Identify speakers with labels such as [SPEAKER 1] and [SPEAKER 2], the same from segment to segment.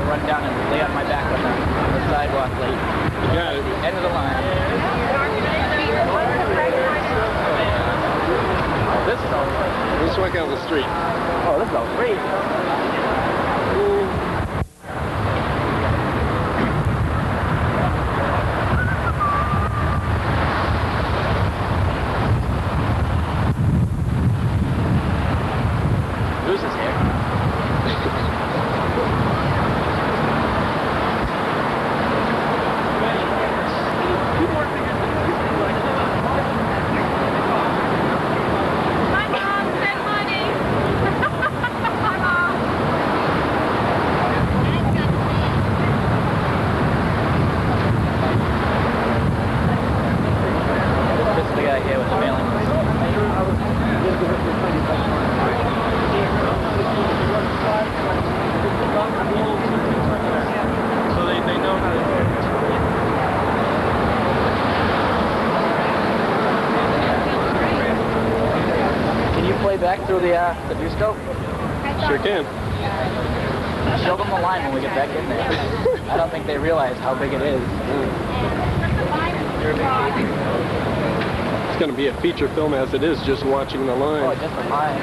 [SPEAKER 1] I'll run down and lay on my back on the sidewalk late.
[SPEAKER 2] You got it.
[SPEAKER 1] End of the line. Oh, this is all right.
[SPEAKER 2] Let's walk out the street.
[SPEAKER 1] Oh, this is all great. Lose his hair. Back through the scope?
[SPEAKER 2] Sure can.
[SPEAKER 1] Show them the line when we get back in there. I don't think they realize how big it is.
[SPEAKER 2] It's going to be a feature film as it is, just watching the line.
[SPEAKER 1] Oh, just the line.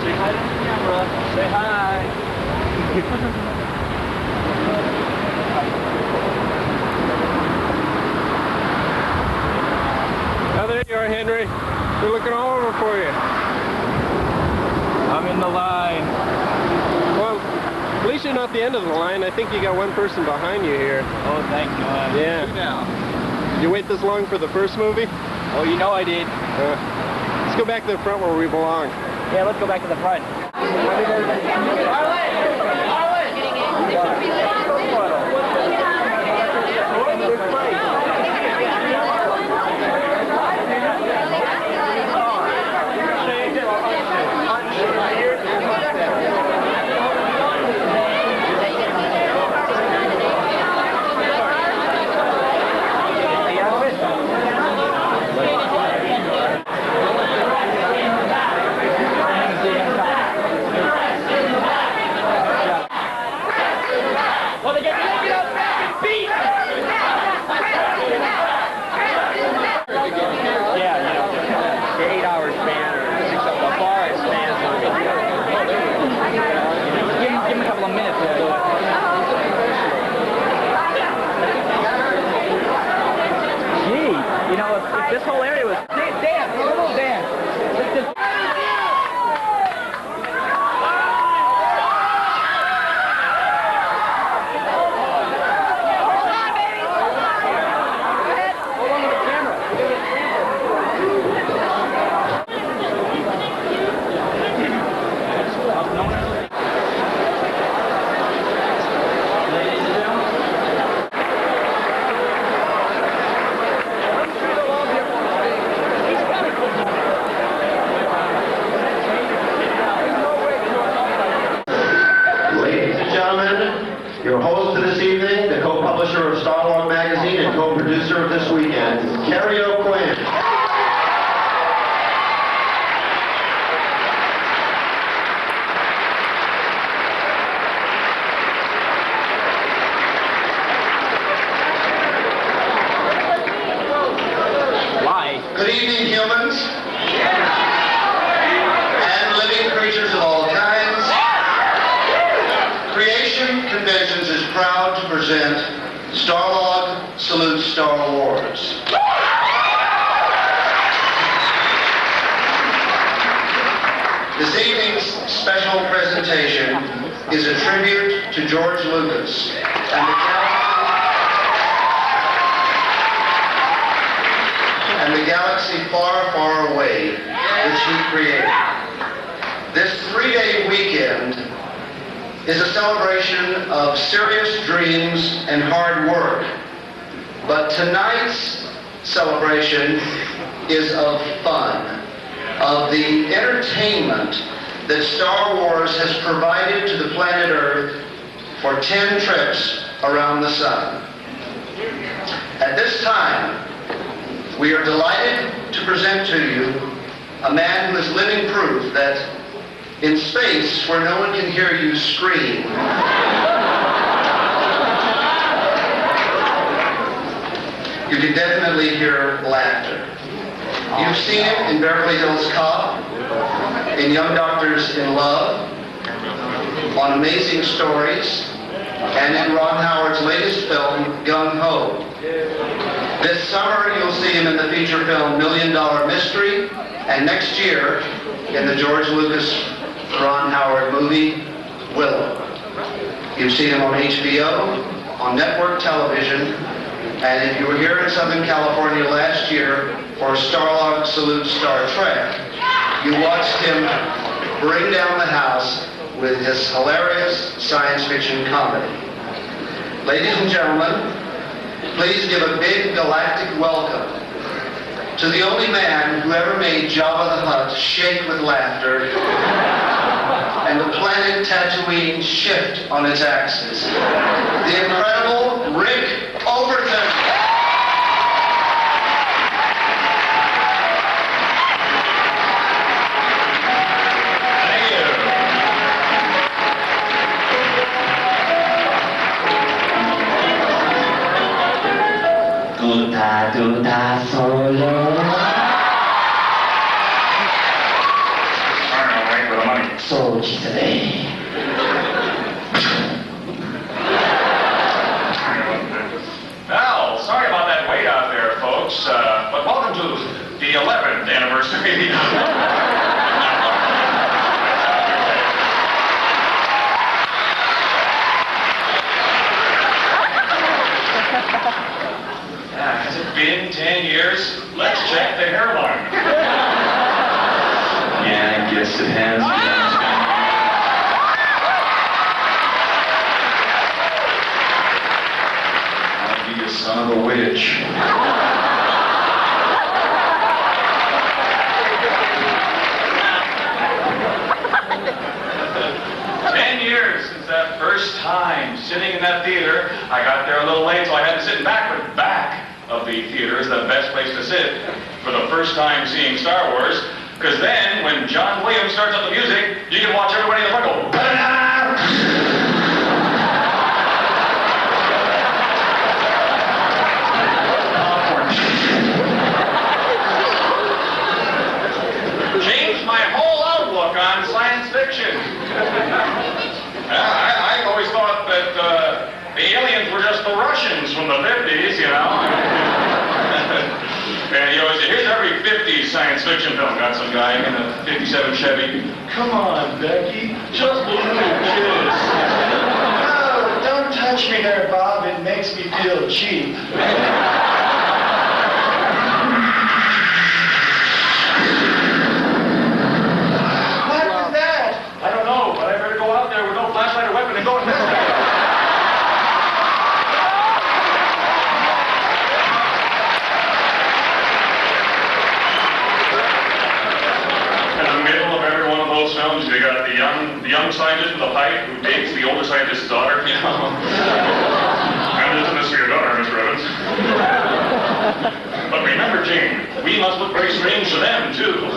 [SPEAKER 1] Say hi to the camera. Say hi.
[SPEAKER 2] Oh, there you are, Henry. We're looking all over for you.
[SPEAKER 1] I'm in the line.
[SPEAKER 2] Well, at least you're not the end of the line. I think you got one person behind you here.
[SPEAKER 1] Oh, thank God.
[SPEAKER 2] Yeah.
[SPEAKER 1] Now.
[SPEAKER 2] Did you wait this long for the first movie?
[SPEAKER 1] Oh, you know I did.
[SPEAKER 2] Let's go back to the front where we belong.
[SPEAKER 1] Yeah, let's go back to the front. This whole area was dance, a little dance.
[SPEAKER 3] Your host for this evening, the co-publisher of Starlog magazine and co-producer of this weekend, Carrie O'Quinn.
[SPEAKER 1] Why?
[SPEAKER 3] Good evening, humans. And living creatures of all kinds. Creation Conventions is proud to present Starlog Salutes Star Wars. This evening's special presentation is a tribute to George Lucas and the galaxy far, far away which he created. This three-day weekend is a celebration of serious dreams and hard work. But tonight's celebration is of fun, of the entertainment that Star Wars has provided to the planet Earth for 10 trips around the sun. At this time, We are delighted to present to you a man who is living proof that in space, where no one can hear you scream, you can definitely hear laughter. You've seen it in Beverly Hills Cop, in Young Doctors in Love, on Amazing Stories, and in Ron Howard's latest film, Gung Ho. This summer, you'll see him in the feature film $1 Million Mystery, and next year in the George Lucas Ron Howard movie, Willow. You've seen him on HBO, on network television, and if you were here in Southern California last year for Starlog Salutes Star Trek, you watched him bring down the house with his hilarious science fiction comedy. Ladies and gentlemen, please give a big galactic welcome to the only man who ever made Jabba the Hutt shake with laughter and the planet Tatooine shift on its axis. The incredible Rick Overton.
[SPEAKER 4] Duda solo. So today.
[SPEAKER 5] Well, sorry about that wait out there, folks, but welcome to the 11th anniversary. Has it been 10 years? Let's check the hairline.
[SPEAKER 4] Yeah, I guess it has. I'll be a son of a witch.
[SPEAKER 5] 10 years since that first time sitting in that theater. I got there a little late, so I had to sit back, but back of the theater is the best place to sit for the first time seeing Star Wars, because then when John Williams starts up the music, you can watch everybody in the front go, "Ba-da-da!" Changed my whole outlook on science fiction. I always thought that the aliens were just the Russians from the 50s, you know. And you always say, here's every 50s science fiction film. Got some guy in a 57 Chevy. Come on, Becky, just a little kiss. Oh, don't touch me there, Bob. It makes me feel cheap. What was that? I don't know, but I better go out there with no flashlight or weapon and go investigate. Films, you got the young scientist with a pipe who dates the older scientist's daughter, you know. And isn't this for your daughter, Mr. Evans? But remember, Jane, we must look very strange to them, too.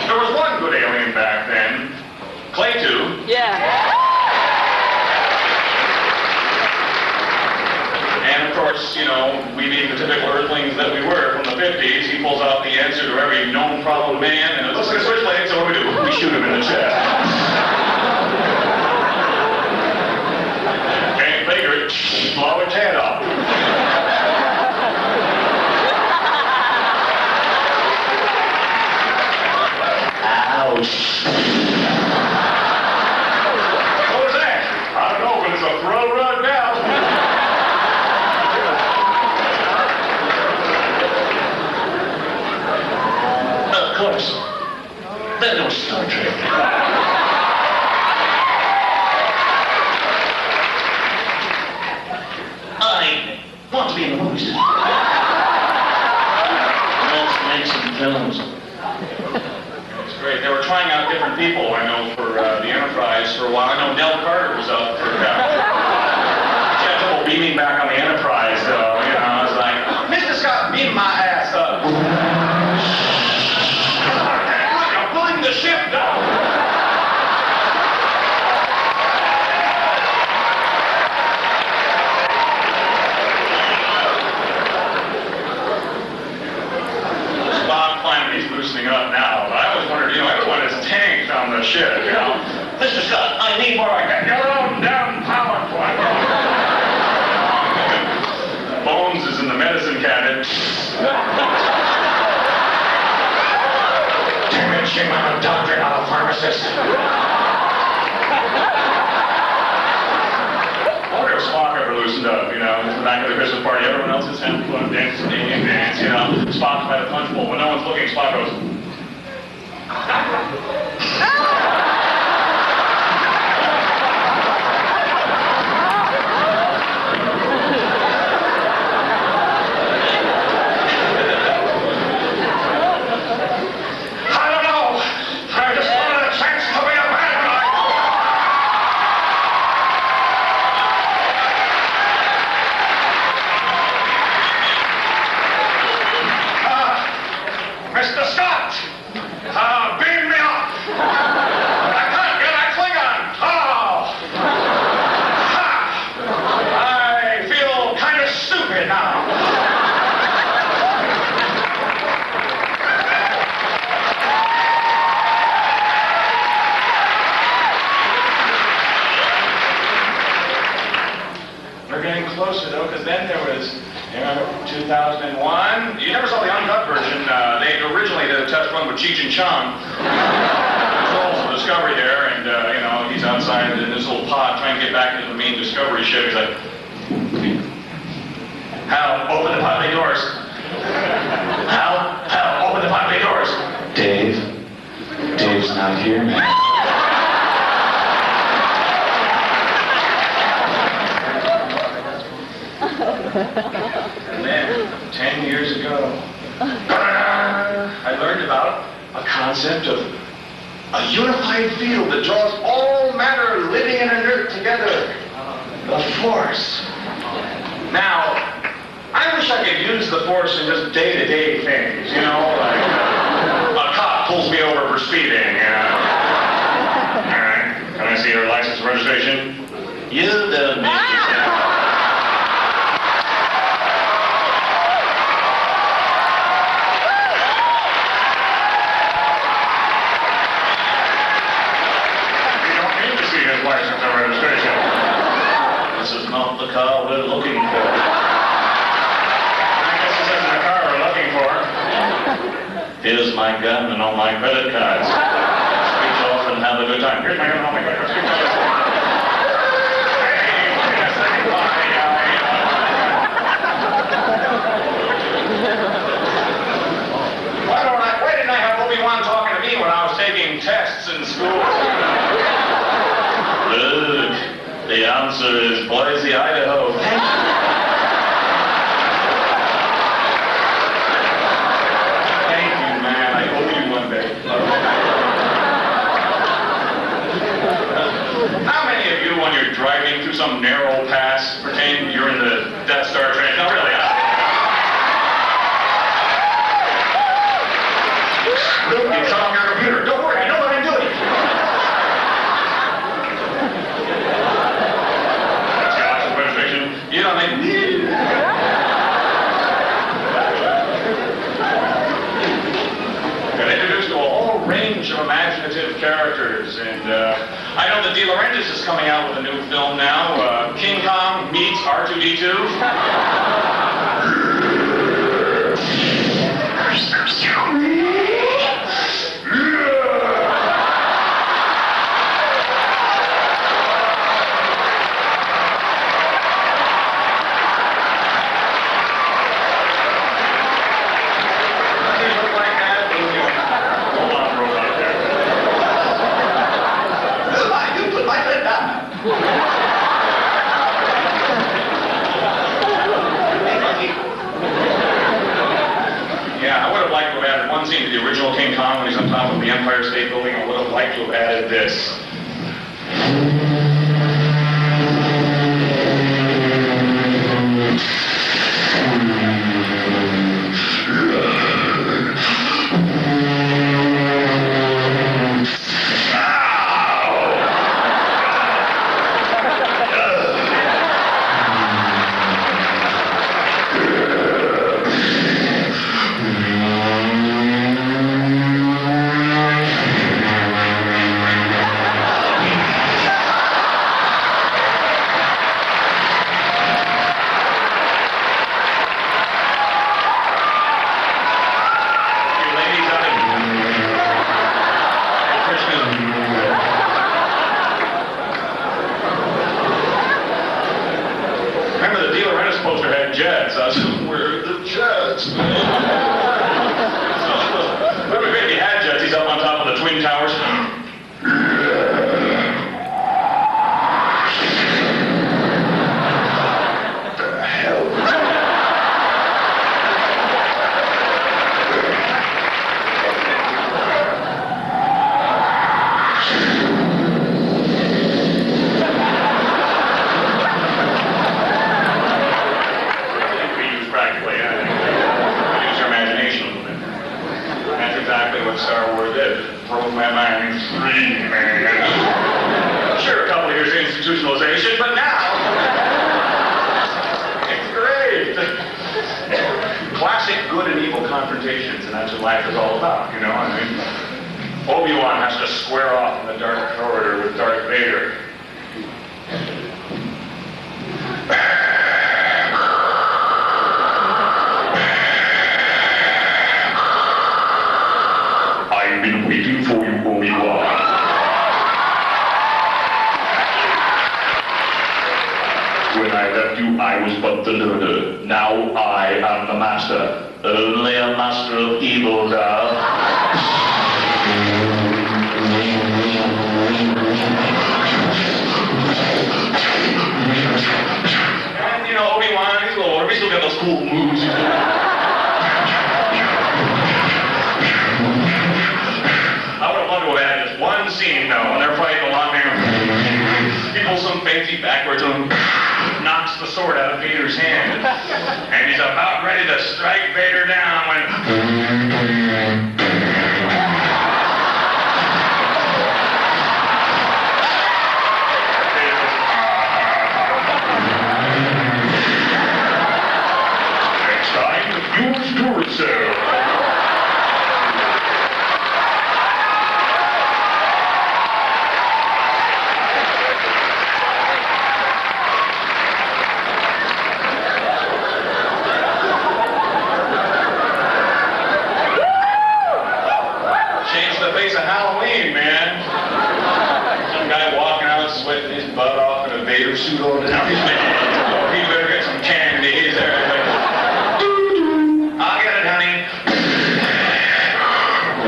[SPEAKER 5] There was one good alien back then. Clay 2.
[SPEAKER 1] Yeah.
[SPEAKER 5] And of course, you know, we being the typical earthlings that we were from the 50s, he pulls out the answer to every known problem man, and it looks like a switchblade, so what do? We shoot him in the chest. Can't figure it, blow his head off.
[SPEAKER 4] Ouch.
[SPEAKER 5] What was that? I don't know, but it's a throw rug now.
[SPEAKER 4] Of course. That was Star Trek. I want to be in the movies. Let's make some films.
[SPEAKER 5] It's great. They were trying out different people, I know, for the Enterprise for a while. I know Nell Carter was up for trouble beaming back need more like that. Your own damn PowerPoint. Bones is in the medicine cabinet. Damn it, Jim, I'm a doctor, not a pharmacist. I wonder if Spock ever loosened up, you know, in the back of the Christmas party. Everyone else is having fun, dancing, dance, you know. Spock's by the punch bowl. When no one's looking, Spock goes... Mr. Scott! Beam me up! I can't get a Klingon! Oh! Ha! I feel kind of stupid now. We're getting closer, though, because then there was... You remember 2001? You never saw the uncut version. They originally did a test run with Cheech and Chong. Controls the Discovery there, and, you know, he's outside in this little pod trying to get back into the main Discovery ship. He's like, Hal, open the pod bay doors. Hal, open the pod bay doors.
[SPEAKER 6] Dave's not here, man.
[SPEAKER 5] And then, 10 years ago, I learned about a concept of a unified field that draws all matter living and inert together. The Force. Now, I wish I could use the Force in just day-to-day things, you know, like a cop pulls me over for speeding. All right, can I see your license and registration?
[SPEAKER 6] You don't need to.
[SPEAKER 5] License and registration. This is not the car we're looking for. I guess this isn't the car we're looking for. Here's my gun and all my credit cards. Speak off and have a good time. Here's my gun and all my credit cards. Why didn't I have Obi-Wan talking to me when I was taking tests in school?
[SPEAKER 6] Look, the answer is Boise, Idaho.
[SPEAKER 5] Thank you, man. I owe you one day. How many of you, when you're driving through some narrow pass, pretend you're in the Death Star train? No, really. Look, you shut off your computer. Don't worry, I know what I'm doing. You don't make me. Got introduced to a whole range of imaginative characters, and I know that De Laurentiis is coming out with a new film now. King Kong meets R2-D2. Yeah, I would have liked to have added one scene to the original King Kong when he's on top of the Empire State Building. I would have liked to have added this. tradition, but now it's great. Classic good and evil confrontations, and that's what life is all about, you know? I mean, Obi-Wan has to square off in the dark corridor with Darth Vader. I've been waiting for you, Obi-Wan. When I left you, I was but the learner. Now I am the master. Only a master of evil now. And, you know, Obi-Wan, he's a little older, but he still got those cool moves. I would have loved to have had this one scene, though, when they're fighting along there. He pulls some fancy backwards and knocks the sword out of Vader's hand. And he's about ready to strike Vader down when... Next time, use Duracell. Suit on now. He better get some candy. I'll get it, honey.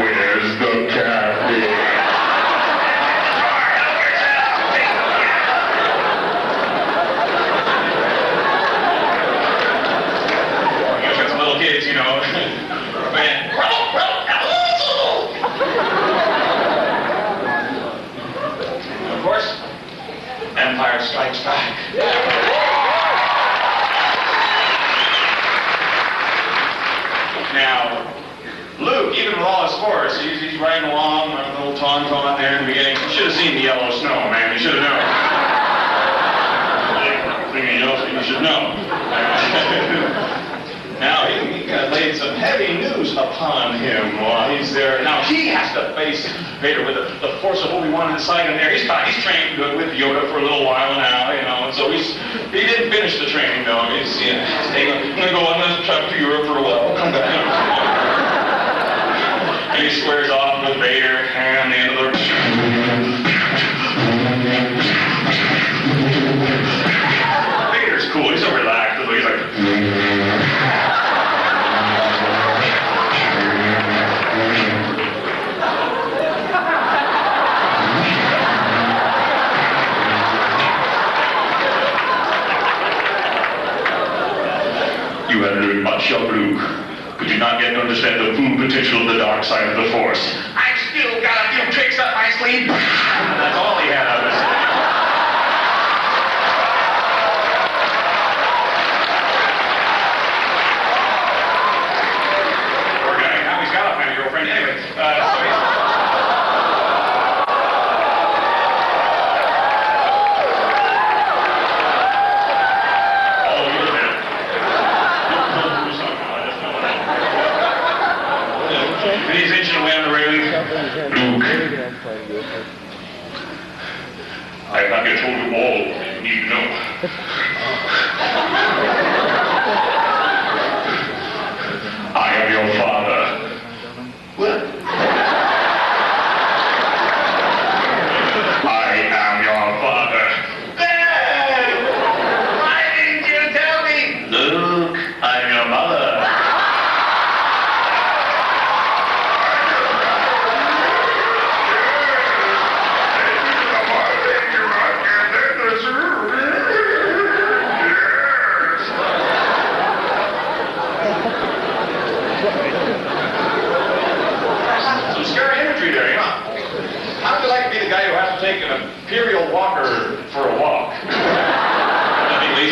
[SPEAKER 5] Where's the candy? You got some little kids, you know. Of course, Empire Strikes Back. Now, Luke, even with all his force, he's riding along on a little tauntaun there in the beginning. You should have seen the yellow snow, man. You should have known. You should know. Now, he laid some heavy news upon him while he's there. Now, he has to face Vader with the force of Obi-Wan inside him there. He's trained with Yoda for a little while now, you know, and so he didn't finish the training, though. I'm going to travel to Europe for a while. I'll come back. And he squares off with Vader, and the end of the... Vader's cool. He's so relaxed. He's like... You have learned much of Luke, but you not yet understand the full potential of the dark side of the Force. I've still got a few tricks up my sleeve. That's all he had out of his... Poor guy, now he's got to find a girlfriend. Anyway, so he's... And he's inching away on the railing. Luke, I have not yet told you all you need to know. I am your father. What? I am your father. Dad! Why didn't you tell me? Luke, I'm your mother. Some scary imagery there, you know. How would you like to be the guy who has to take an Imperial walker for a walk? You'll be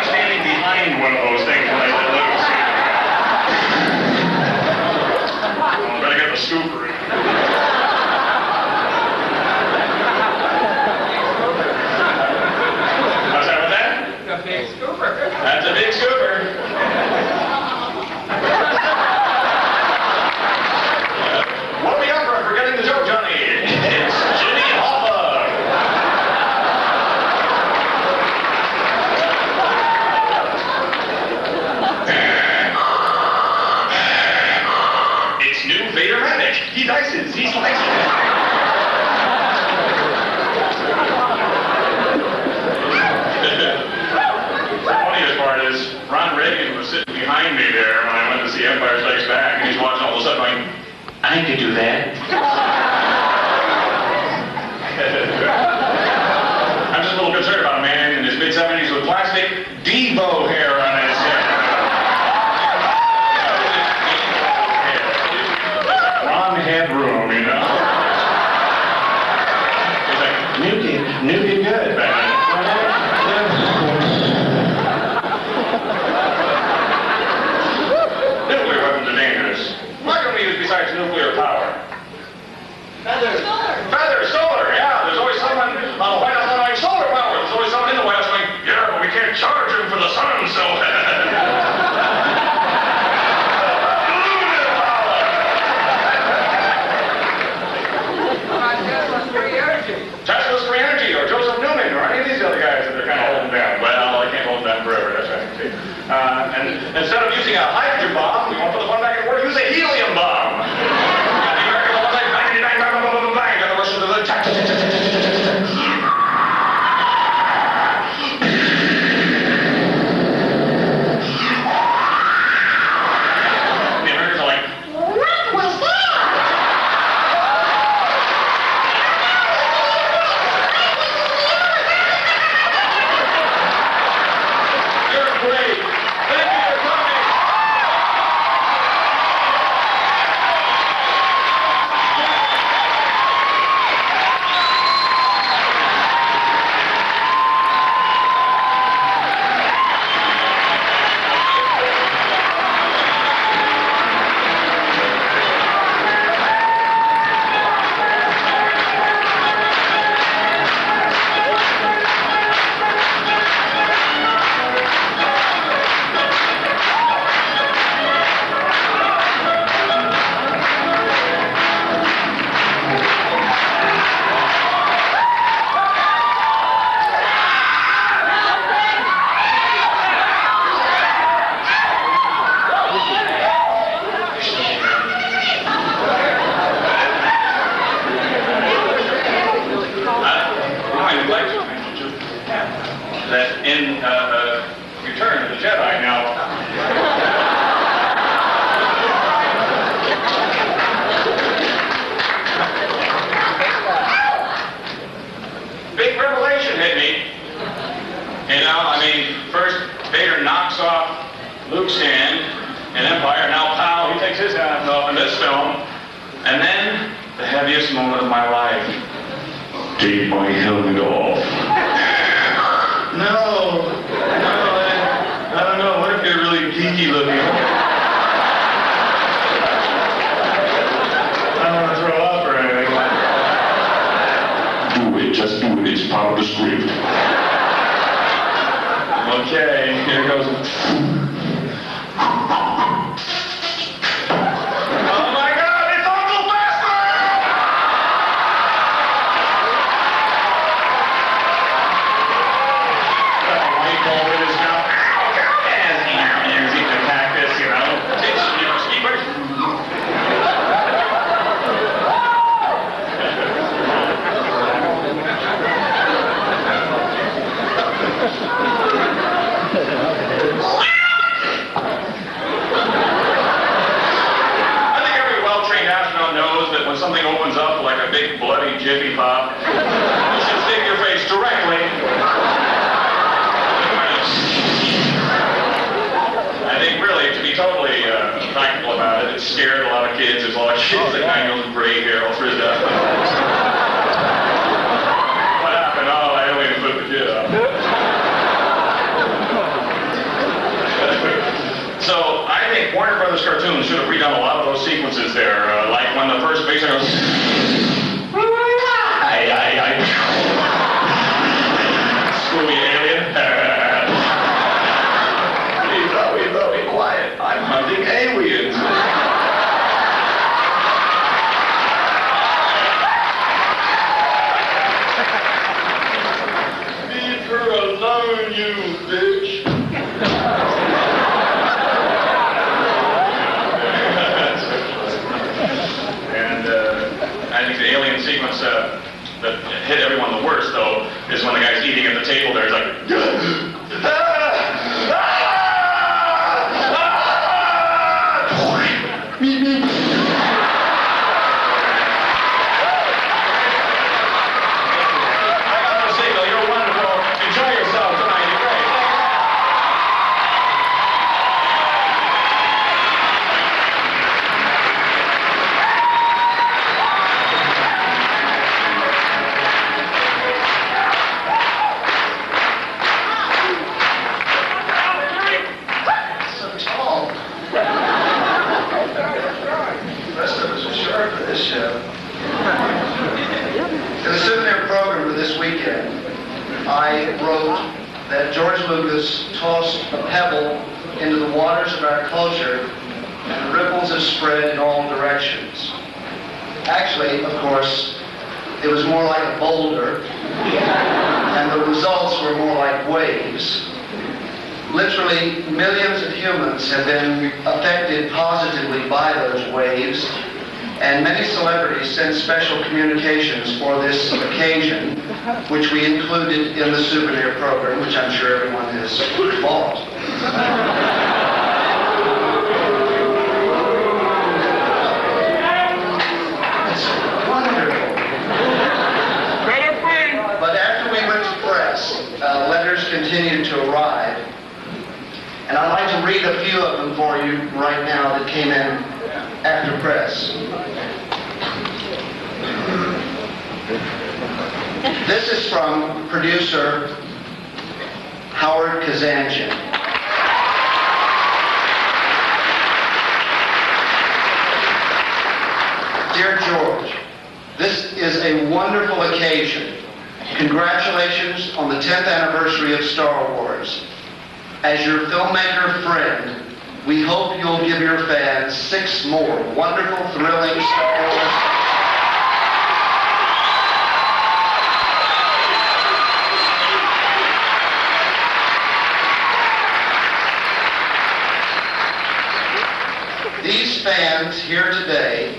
[SPEAKER 5] standing behind one of those things when they let loose. Better get the scooper. He dices. He slices. The funniest part is Ron Reagan was sitting behind me there when I went to see Empire Strikes Back, and he's watching all of a sudden going, I could do that. I'm just a little concerned about a man in his mid-70s with plastic Devo hair on his head. Ron Headroom, you know? He's like, nuke good, man. Nuclear weapons are dangerous. What can we use besides nuclear power? Feathers. Feathers, solar, yeah. There's always someone on the White House going, solar power. There's always someone in the White House going, yeah, but we can't charge him for the sun, so... Tesla's free energy, or Joseph Newman, or any of these other guys that they're kind of holding down. Well, they can't hold them down forever, that's right. And instead of using a hydrogen bomb, we won't put the fun back in the war, use a helium bomb. And the American will like bang, bang, bang, bang, bang, bang, and the Russians will like the Americans are like, what was that? You're great. Thank you for coming. I'd like to mention too, that in Return of the Jedi now, big revelation hit me. You know, I mean, first Vader knocks off Luke's hand in Empire, now pow, he takes his hand off in this film, and then the heaviest moment of my life. Take my helmet off. No, I don't know. What if you're really geeky looking? I don't want to throw up or anything. Do it, just do it. It's part of the script. Okay, here goes. Oh my God, it's Uncle Fester! White ball in his mouth. And he's eating a cactus, you know. It's, you know, Skeepers. When something opens up like a big bloody Jiffy Pop, you should stick your face directly. I think really, to be totally practical about it, it scared a lot of kids. There's a lot of kids that kind of gray hair all frizzed up. What happened? Oh, I only put the kid up. So I think Warner Brothers cartoons should have redone a lot of those sequences there, like when the first base goes, screwy alien. Please, be quiet. I'm hunting aliens. Leave her alone, you bitch. And that hit everyone the worst, though, is when the guy's eating at the table there. He's like,
[SPEAKER 3] In the souvenir program for this weekend, I wrote that George Lucas tossed a pebble into the waters of our culture and the ripples have spread in all directions. Actually, of course, it was more like a boulder, and the results were more like waves. Literally, millions of humans have been affected positively by those waves, and many celebrities sent special communications for this occasion, which we included in the souvenir program, which I'm sure everyone has bought. It's wonderful. But after we went to press, letters continued to arrive, and I'd like to read a few of them for you right now that came in after press. This is from producer Howard Kazanjian. Dear George, this is a wonderful occasion. Congratulations on the 10th anniversary of Star Wars. As your filmmaker friend, we hope you'll give your fans 6 more wonderful, thrilling Star Wars. These fans here today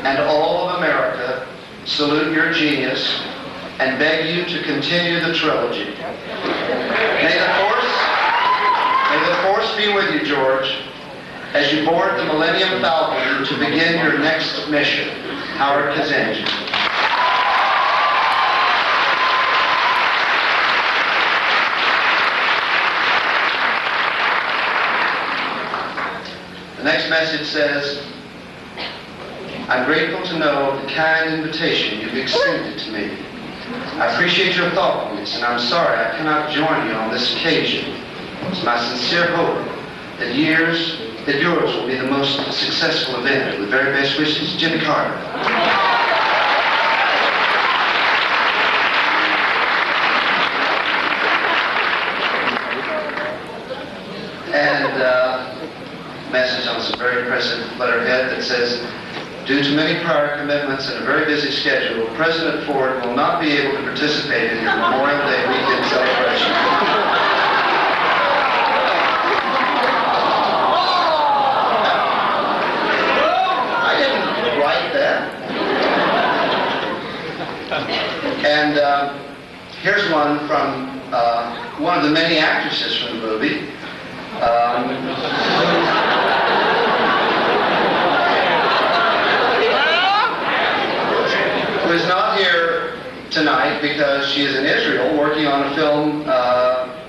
[SPEAKER 3] and all of America salute your genius and beg you to continue the trilogy. May the Force be with you, George, as you board the Millennium Falcon to begin your next mission. Howard Kazanjian. The next message says, I'm grateful to know of the kind invitation you've extended to me. I appreciate your thoughtfulness, and I'm sorry I cannot join you on this occasion. It's my sincere hope that yours will be the most successful event. With very best wishes, Jimmy Carter. And message on some very impressive letterhead that says, due to many prior commitments and a very busy schedule, President Ford will not be able to participate in your Memorial Day weekend celebration. I didn't write that. And here's one from one of the many actresses from the movie. Who is not here tonight because she is in Israel working on a film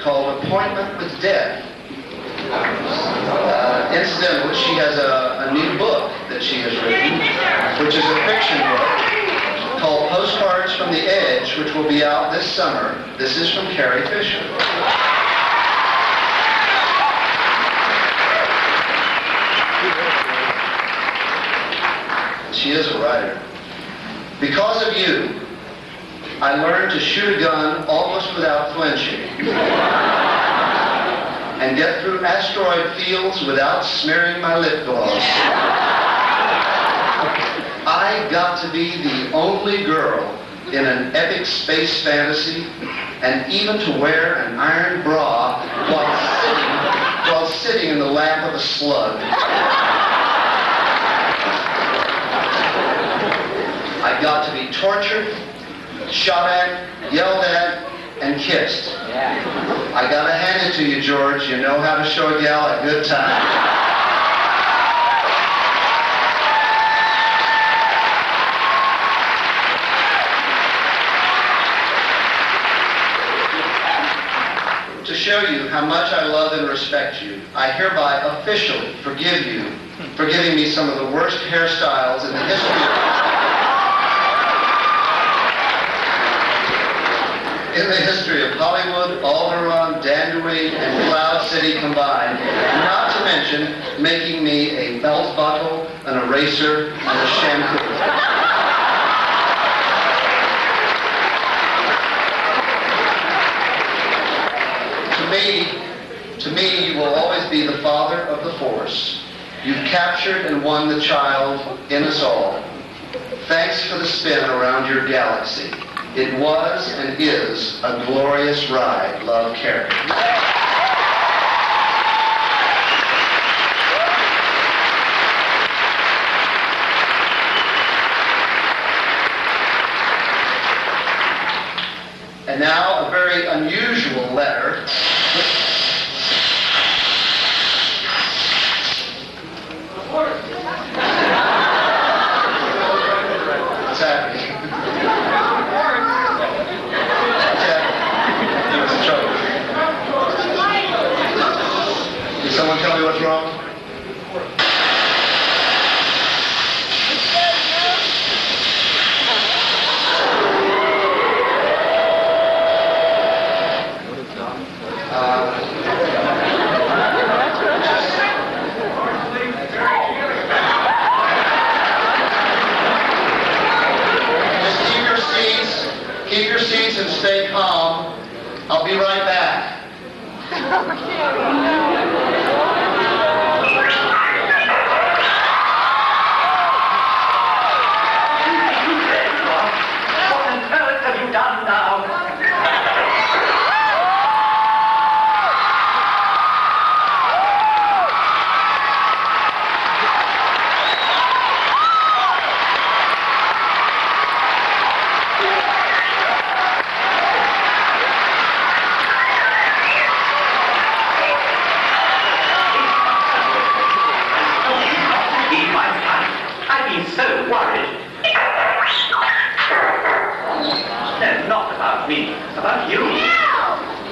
[SPEAKER 3] called Appointment with Death. Incidentally, she has a new book that she has written, which is a fiction book called Postcards from the Edge, which will be out this summer. This is from Carrie Fisher. She is a writer. Because of you, I learned to shoot a gun almost without flinching and get through asteroid fields without smearing my lip gloss. I got to be the only girl in an epic space fantasy and even to wear an iron bra while sitting in the lap of a slug. I got to be tortured shot at, yelled at, and kissed.
[SPEAKER 1] Yeah.
[SPEAKER 3] I gotta hand it to you, George. You know how to show a gal a good time. To show you how much I love and respect you, I hereby officially forgive you for giving me some of the worst hairstyles in the history of Hollywood, Alderaan, Dandelion, and Cloud City combined, not to mention making me a belt buckle, an eraser, and a shampoo. To me, you will always be the father of the Force. You've captured and won the child in us all. Thanks for the spin around your galaxy. It was and is a glorious ride. Love, Carrie. And now a very unusual letter. What's happening? What's happening? What's the trouble? Can someone tell me what's wrong? Keep your seats and stay calm. I'll be right back.
[SPEAKER 4] What on earth have you done now? So worried. No, not about me. About you.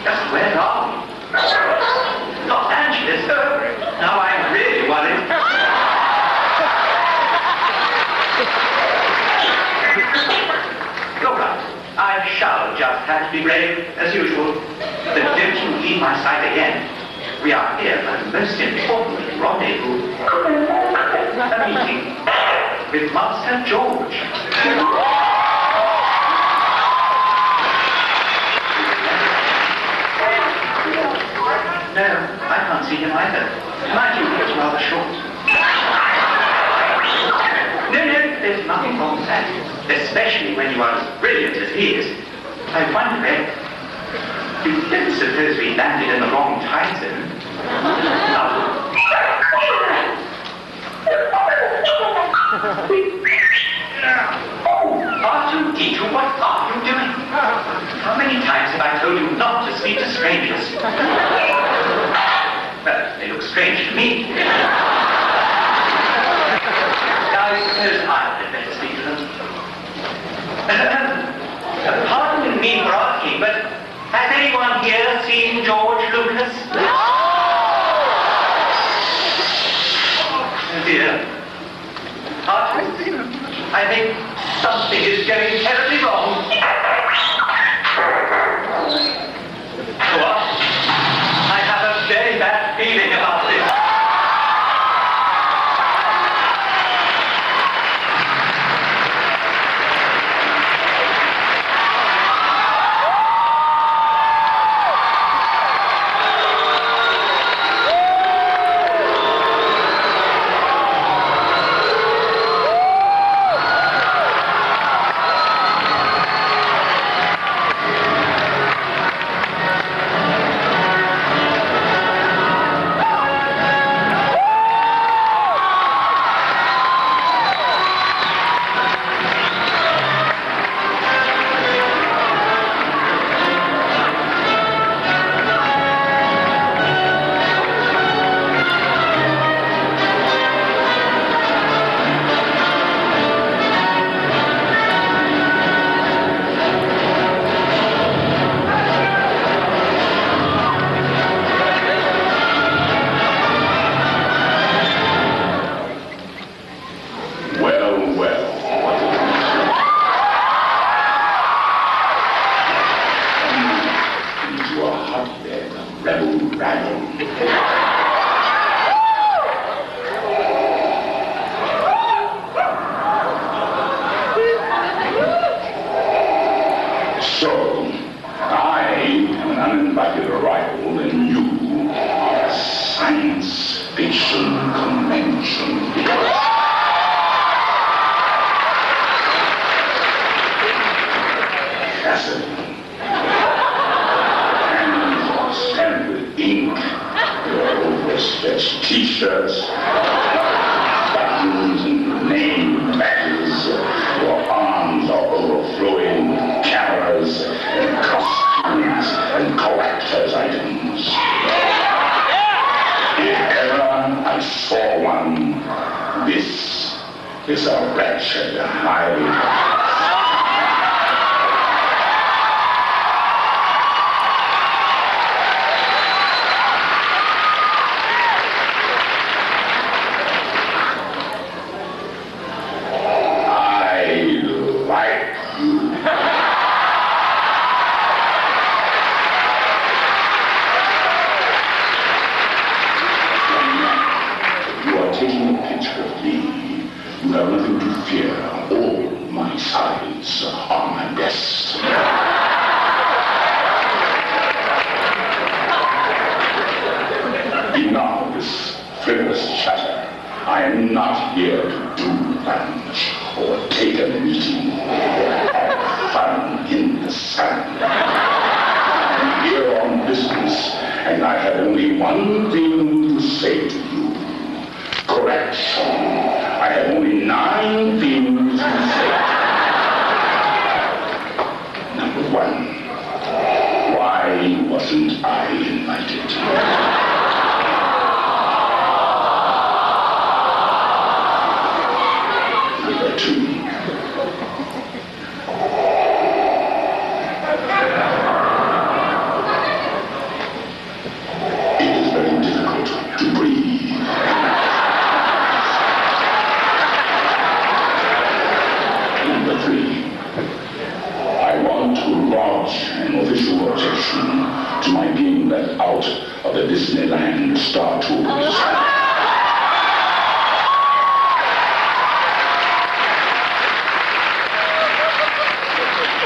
[SPEAKER 4] Just where are we? Los Angeles. Now I'm really worried. You're right. I shall just have to be brave, as usual. But don't you leave my side again. We are here for a most important rendezvous. A meeting with Master George. No, I can't see him either. Mind you, he was rather short. No, there's nothing wrong with that. Especially when you are as brilliant as he is. I wonder if you don't suppose we landed in the wrong time zone? No. R2-D2, what are you doing? How many times have I told you not to speak to strangers? Well, they look strange to me. I suppose I had better speak to them. Pardon me for asking, but has anyone here seen George Lucas? Oh dear. I think something is going terribly wrong. What? I have a very bad feeling about this.
[SPEAKER 7] So, I am an uninvited arrival and you are a science fiction convention. Fascinating. Hands are stamped with ink, your overstretched t-shirts, buttons and name badges, your arms are overflowing with cameras and costumes and collector's items. If ever I saw one, this is a wretched hide. Taking a picture of me, you have nothing to fear. All my sides are my best. Enough of this frivolous chatter. I am not here to do lunch or take a meeting or have fun in the sun. I'm here on business, and I have only one thing to say to you. Correction. I have only 9 things to say. Number 1. Why wasn't I invited? Number 2. It is very difficult to breathe. An official objection to my being let out of the Disneyland Star Tours.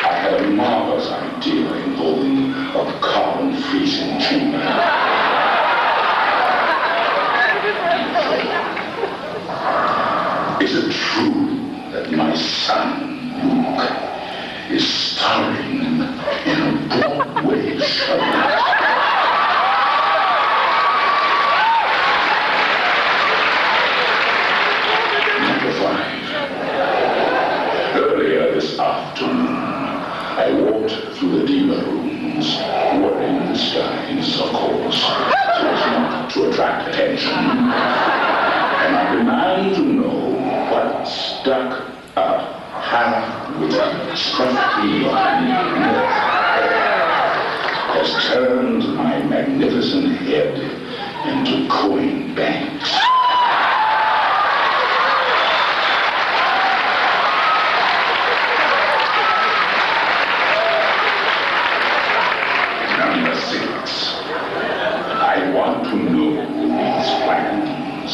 [SPEAKER 7] I had a marvelous idea involving a carbon freezing chamber. Is it true that my son, Luke, is starring in a Broadway show? Number 5. Earlier this afternoon, I walked through the dealer rooms, wearing the disguise, of course, so as not to attract attention. And I demand to know what stuck up half-witted, scruffy has turned my magnificent head into coin banks. Number 6. I want to know these plans.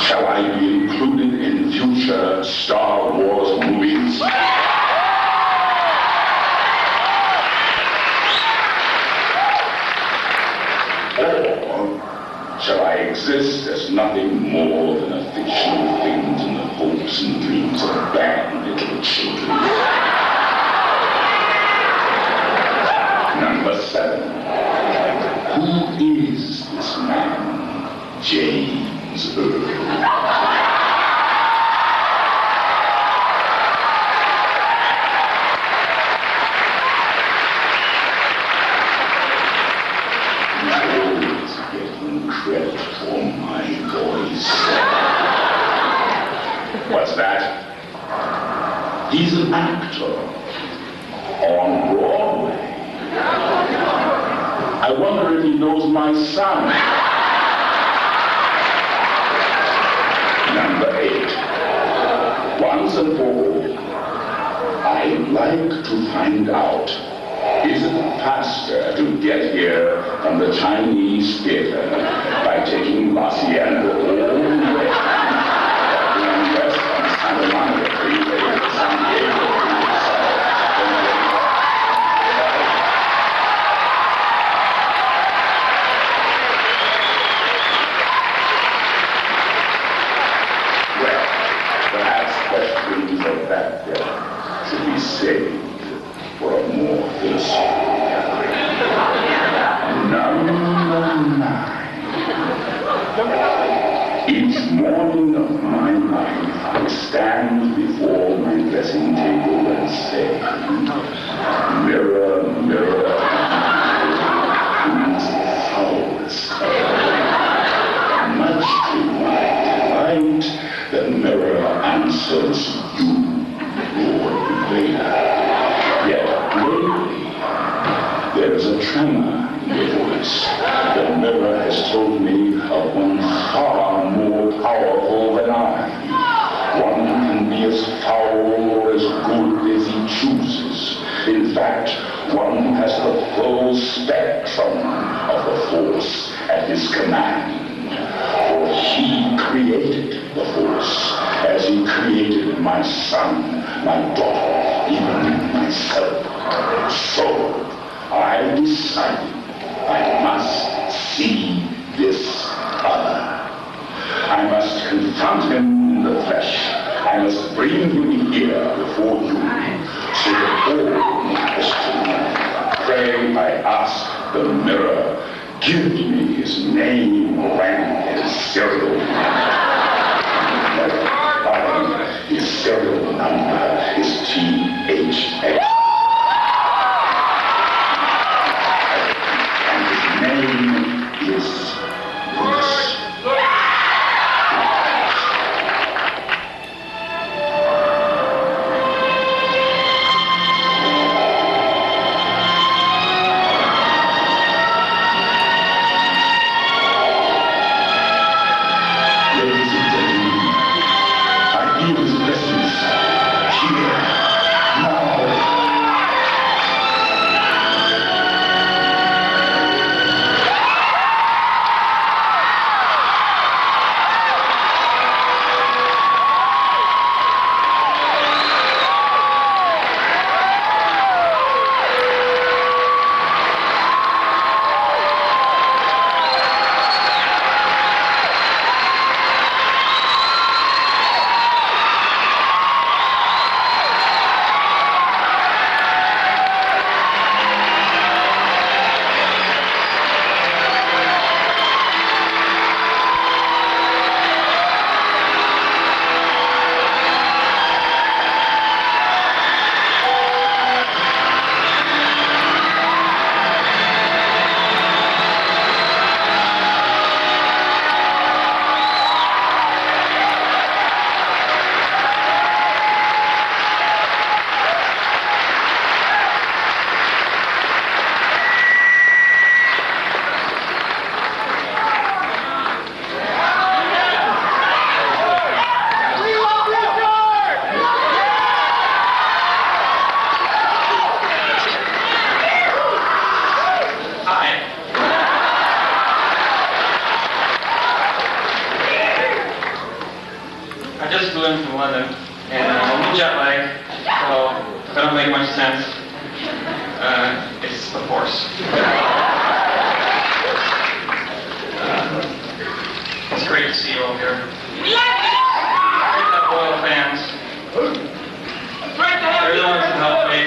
[SPEAKER 7] Shall I be included in future Star Wars movies? Or shall I exist as nothing more than a fictional thing in the hopes and dreams of bad little children? Number 7. Who is this man, James Earl? Credit for my voice. What's that? He's an actor on Broadway. I wonder if he knows my son. Number 8. Once and for all, I'd like to find out, is it faster to get here from the Chinese theater by taking La Hacienda all the way west on Santa Monica Freeway to San Diego, tremor in your voice. The mirror has told me of one far more powerful than I. One who can be as foul or as good as he chooses. In fact, one who has the full spectrum of the Force at his command. For he created the Force as he created my son, my daughter, even myself. So, I decided I must see this other. I must confront him in the flesh. I must bring him here before you, so that all may question. Pray, I ask the mirror, give me his name, rank, and serial number. His serial number is THX. And his name is Lucas.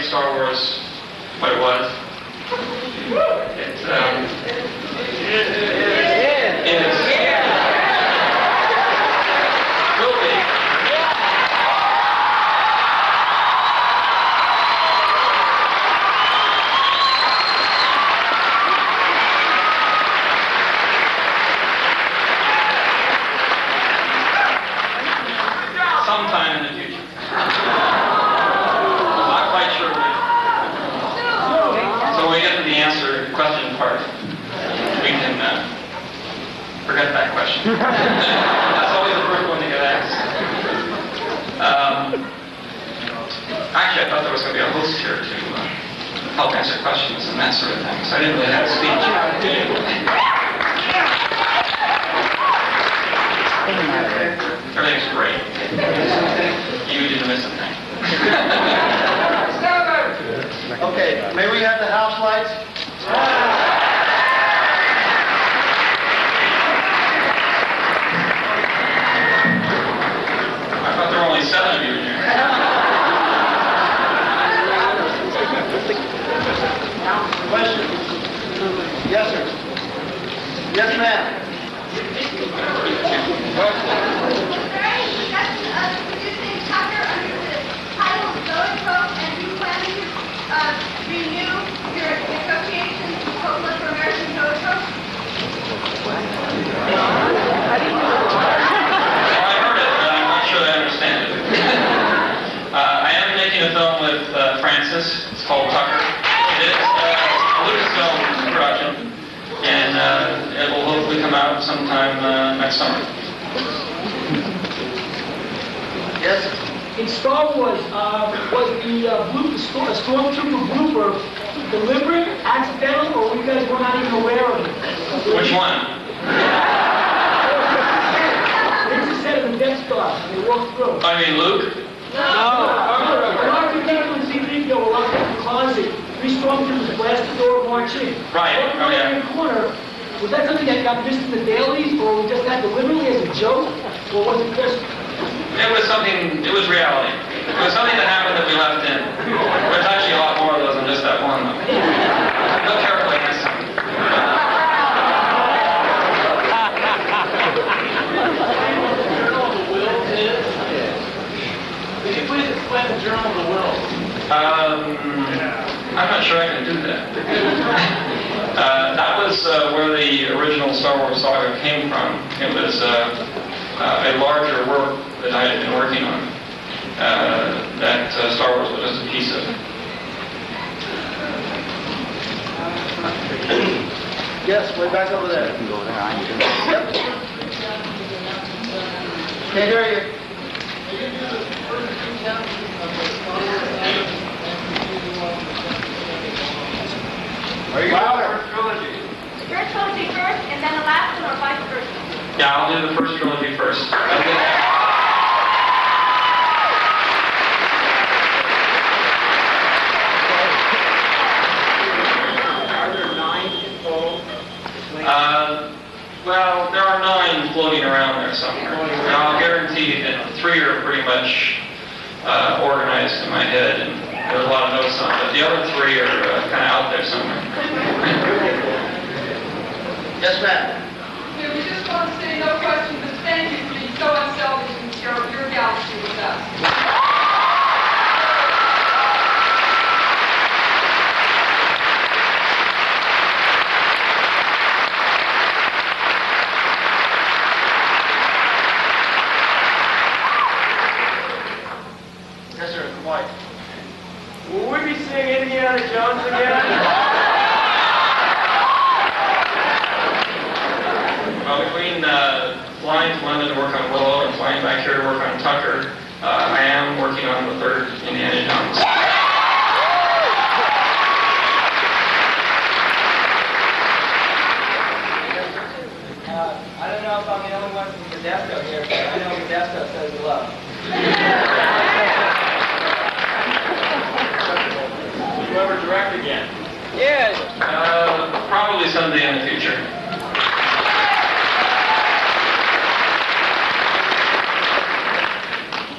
[SPEAKER 5] Star Wars what it was. Sometime in the future. Not quite sure when. So when we get to the answer question part, we can forget that question. That's always the first one to get asked. Actually, I thought there was going to be a host here to help answer questions and that sort of thing, so I didn't really have a speech. Everything's great. You didn't miss a thing.
[SPEAKER 3] Okay, may we have the house lights?
[SPEAKER 5] I thought there were only 7 of you in here.
[SPEAKER 3] Question? Yes, sir. Yes, ma'am.
[SPEAKER 8] Renew your association with Coalition for American Zoetrope?
[SPEAKER 5] I heard it, but I'm not sure I understand it. I am making a film with Francis. It's called Tucker. It is a Lucasfilm
[SPEAKER 9] production, and it will hopefully come out sometime next summer.
[SPEAKER 3] Yes?
[SPEAKER 10] In Star Wars, was the Stormtrooper blooper deliberate, accidental, or you guys were not even aware of it?
[SPEAKER 9] Which one?
[SPEAKER 10] It's a set of the Death Star, and they walked through.
[SPEAKER 9] I mean Luke?
[SPEAKER 10] Mark the people in C-3PO were locked in the closet. 3 Stormtroopers blasted the door and marched in.
[SPEAKER 9] Right, oh yeah.
[SPEAKER 10] In the corner, was that something that got missed in the dailies, or was just that deliberately as a joke, or was it just...
[SPEAKER 9] It was something, it was reality. It was something that happened that we left in. There's actually a lot more of those than just that one, though. Look carefully next time.
[SPEAKER 10] Could you please explain the Journal of the Will?
[SPEAKER 9] I'm not sure I can do that. That was where the original Star Wars saga came from. It was a larger work that I had been working on, that Star Wars was just a piece of.
[SPEAKER 3] Yes, way back over there.
[SPEAKER 1] You can go there.
[SPEAKER 3] Yep. Can't hear you. Are you louder?
[SPEAKER 8] First trilogy first, and then the last one, or vice versa?
[SPEAKER 9] Yeah, I'll do the first trilogy first.
[SPEAKER 10] Are there 9 in total?
[SPEAKER 9] Well, there are 9 floating around there somewhere. And I'll guarantee that 3 are pretty much organized in my head, and there's a lot of notes on it. But the other 3 are kind of out there somewhere.
[SPEAKER 3] Yes, ma'am.
[SPEAKER 8] We just want to say no question, but thank you for being so unselfish and share your galaxy with us.
[SPEAKER 3] Yes, sir. Quiet.
[SPEAKER 10] Will we be seeing Indiana Jones again?
[SPEAKER 9] Well, between flying to London to work on Willow and flying back here to work on Tucker, I am working on the 3rd Indiana Jones.
[SPEAKER 1] I don't know if I'm the only one from Modesto here, but I know Modesto says love.
[SPEAKER 5] Will you ever direct again?
[SPEAKER 1] Yes.
[SPEAKER 9] Probably someday in the future.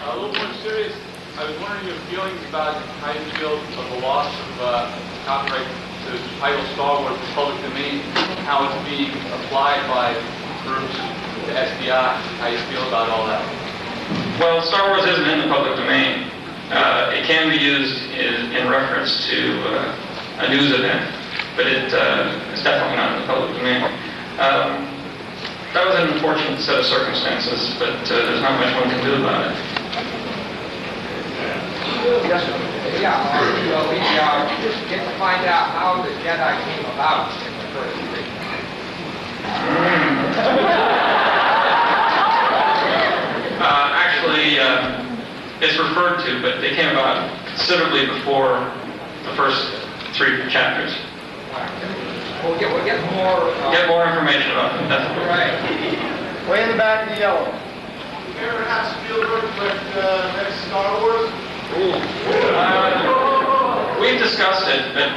[SPEAKER 5] A little more serious, I was wondering your feelings about how you feel of the loss of copyright to the title Star Wars, the public domain, how it's being applied by groups to SDI, how you feel about all that.
[SPEAKER 9] Well, Star Wars isn't in the public domain. It can be used in reference to a news event, but it's definitely not in the public domain. That was an unfortunate set of circumstances, but there's not much one can do about it.
[SPEAKER 3] Yes, sir.
[SPEAKER 1] Yeah, we just get to find out how the Jedi came about in the first place.
[SPEAKER 9] Actually, it's referred to, but they came about considerably before the first 3 chapters.
[SPEAKER 1] We'll get more...
[SPEAKER 9] Get more information about them, definitely.
[SPEAKER 1] Right.
[SPEAKER 3] Way in the back of the yellow.
[SPEAKER 11] You ever have Spielberg direct next Star Wars?
[SPEAKER 9] We've discussed it, but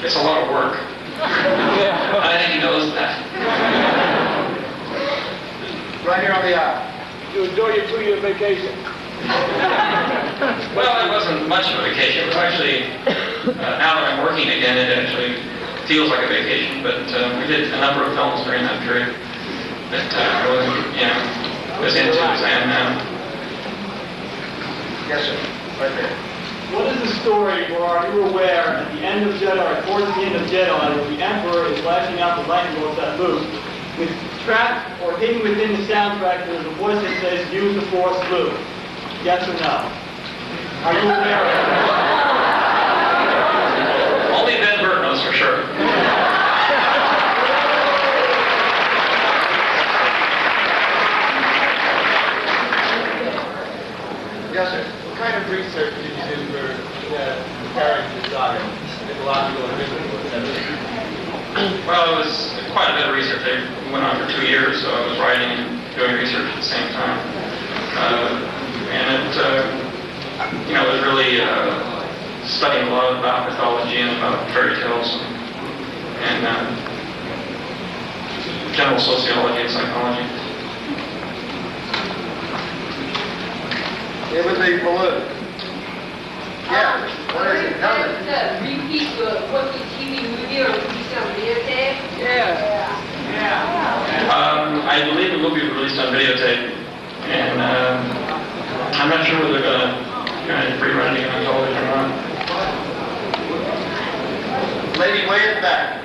[SPEAKER 9] it's a lot of work. I think he knows that.
[SPEAKER 3] Right here on the aisle.
[SPEAKER 10] You enjoy your 2-year vacation.
[SPEAKER 9] Well, it wasn't much of a vacation. It was actually, now that I'm working again, it actually feels like a vacation, but we did a number of films during that period that I wasn't, as into as I am now.
[SPEAKER 3] Yes, sir. Right there.
[SPEAKER 10] What is the story, or are you aware, at the end of Jedi, or towards the end of Jedi, that the Emperor is lashing out the lightning bolts at Luke, with trapped or hidden within the soundtrack, there's a voice that says, "Use the Force, Luke." Yes or no? Are you aware of that?
[SPEAKER 9] Only Ben Burtt
[SPEAKER 3] Yes, sir.
[SPEAKER 11] What kind of research did you do for preparing the saga? Mythological and biblical, etc.
[SPEAKER 9] Well, it was quite a bit of research. It went on for 2 years, so I was writing and doing research at the same time. And it, was really studying a lot about mythology and about fairy tales and general sociology and psychology.
[SPEAKER 3] It was a balloon. Yeah. What is it? Tell me.
[SPEAKER 8] Repeat what the TV movie or released on videotape?
[SPEAKER 9] I believe it will be released on videotape, and I'm not sure whether they're going to rerun it on television or not.
[SPEAKER 3] Lady way in the back.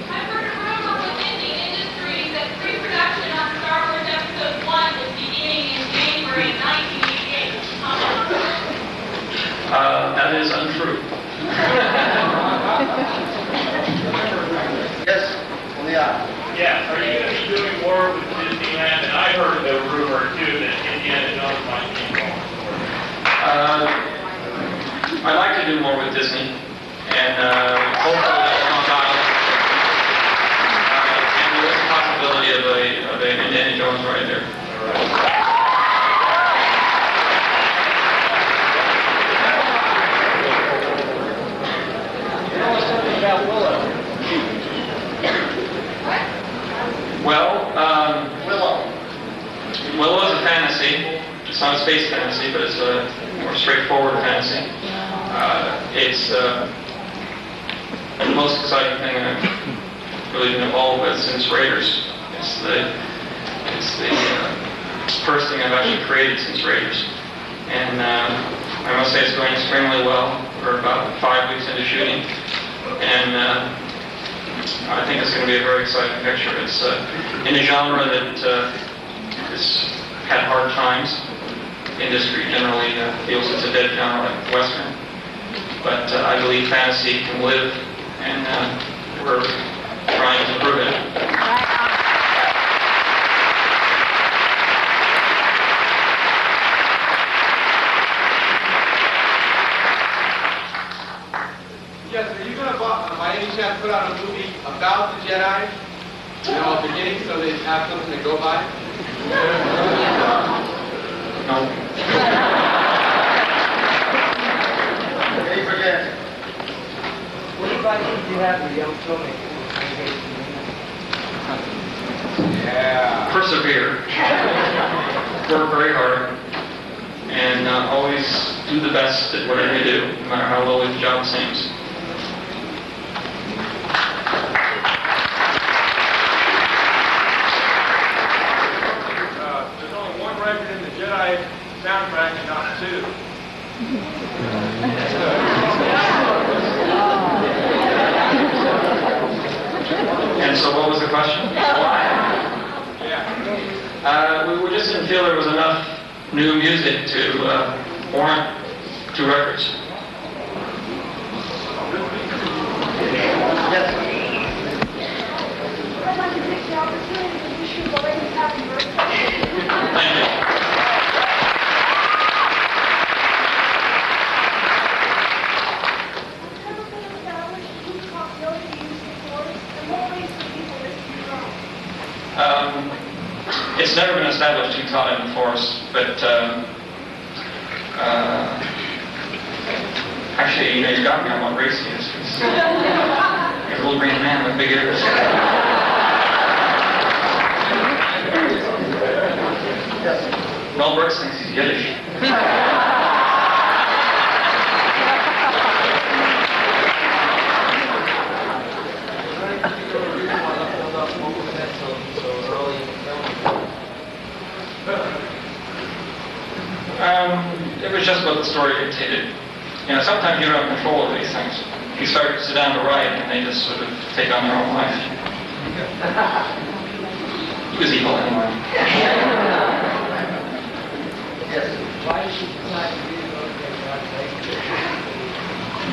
[SPEAKER 12] I've heard a rumor within the industry that pre-production on Star Wars Episode 1 was beginning in January of 1988.
[SPEAKER 9] That is untrue.
[SPEAKER 3] Yes, on the aisle.
[SPEAKER 13] Yeah, are you going to be doing more with Disneyland? And I heard the rumor, too, that Indiana Jones might be involved.
[SPEAKER 9] I'd like to do more with Disney, and hopefully that comes out. And there is a possibility of a Indiana Jones right there. Willow is a fantasy. It's not a space fantasy, but it's a more straightforward fantasy. It's the most exciting thing I've really been involved with since Raiders. It's the first thing I've actually created since Raiders. And I must say it's going extremely well. We're about 5 weeks into shooting. And I think it's going to be a very exciting picture. It's in a genre that has had hard times. The industry generally feels it's a dead genre like Western. But I believe fantasy can live, and we're trying to prove it.
[SPEAKER 11] Yes, are you going to, by any chance, put out a movie about the Jedi? You know, at the beginning, so they have something to go by?
[SPEAKER 9] No.
[SPEAKER 3] Any forget?
[SPEAKER 10] What advice would you have for young filmmakers?
[SPEAKER 11] Yeah.
[SPEAKER 9] Persevere. Work very hard. And always do the best at whatever you do, no matter how low the job seems.
[SPEAKER 11] There's only one record in the Jedi soundtrack and not two.
[SPEAKER 9] And so what was the question?
[SPEAKER 11] Yeah.
[SPEAKER 9] We just didn't feel there was enough new music to warrant 2 records.
[SPEAKER 3] Yes.
[SPEAKER 12] I'd like to take the opportunity to wish you a belated happy birthday.
[SPEAKER 9] Thank you. It's never been established who taught it in the Force, but actually, you got me on what race he is. He's a little green man with big ears. Mel Brooks thinks he's Yiddish. It was just what the story dictated. Sometimes you don't have control of these things. You start to sit down to write, and they just sort of take on their own life. He was evil anyway.
[SPEAKER 10] Why did you decide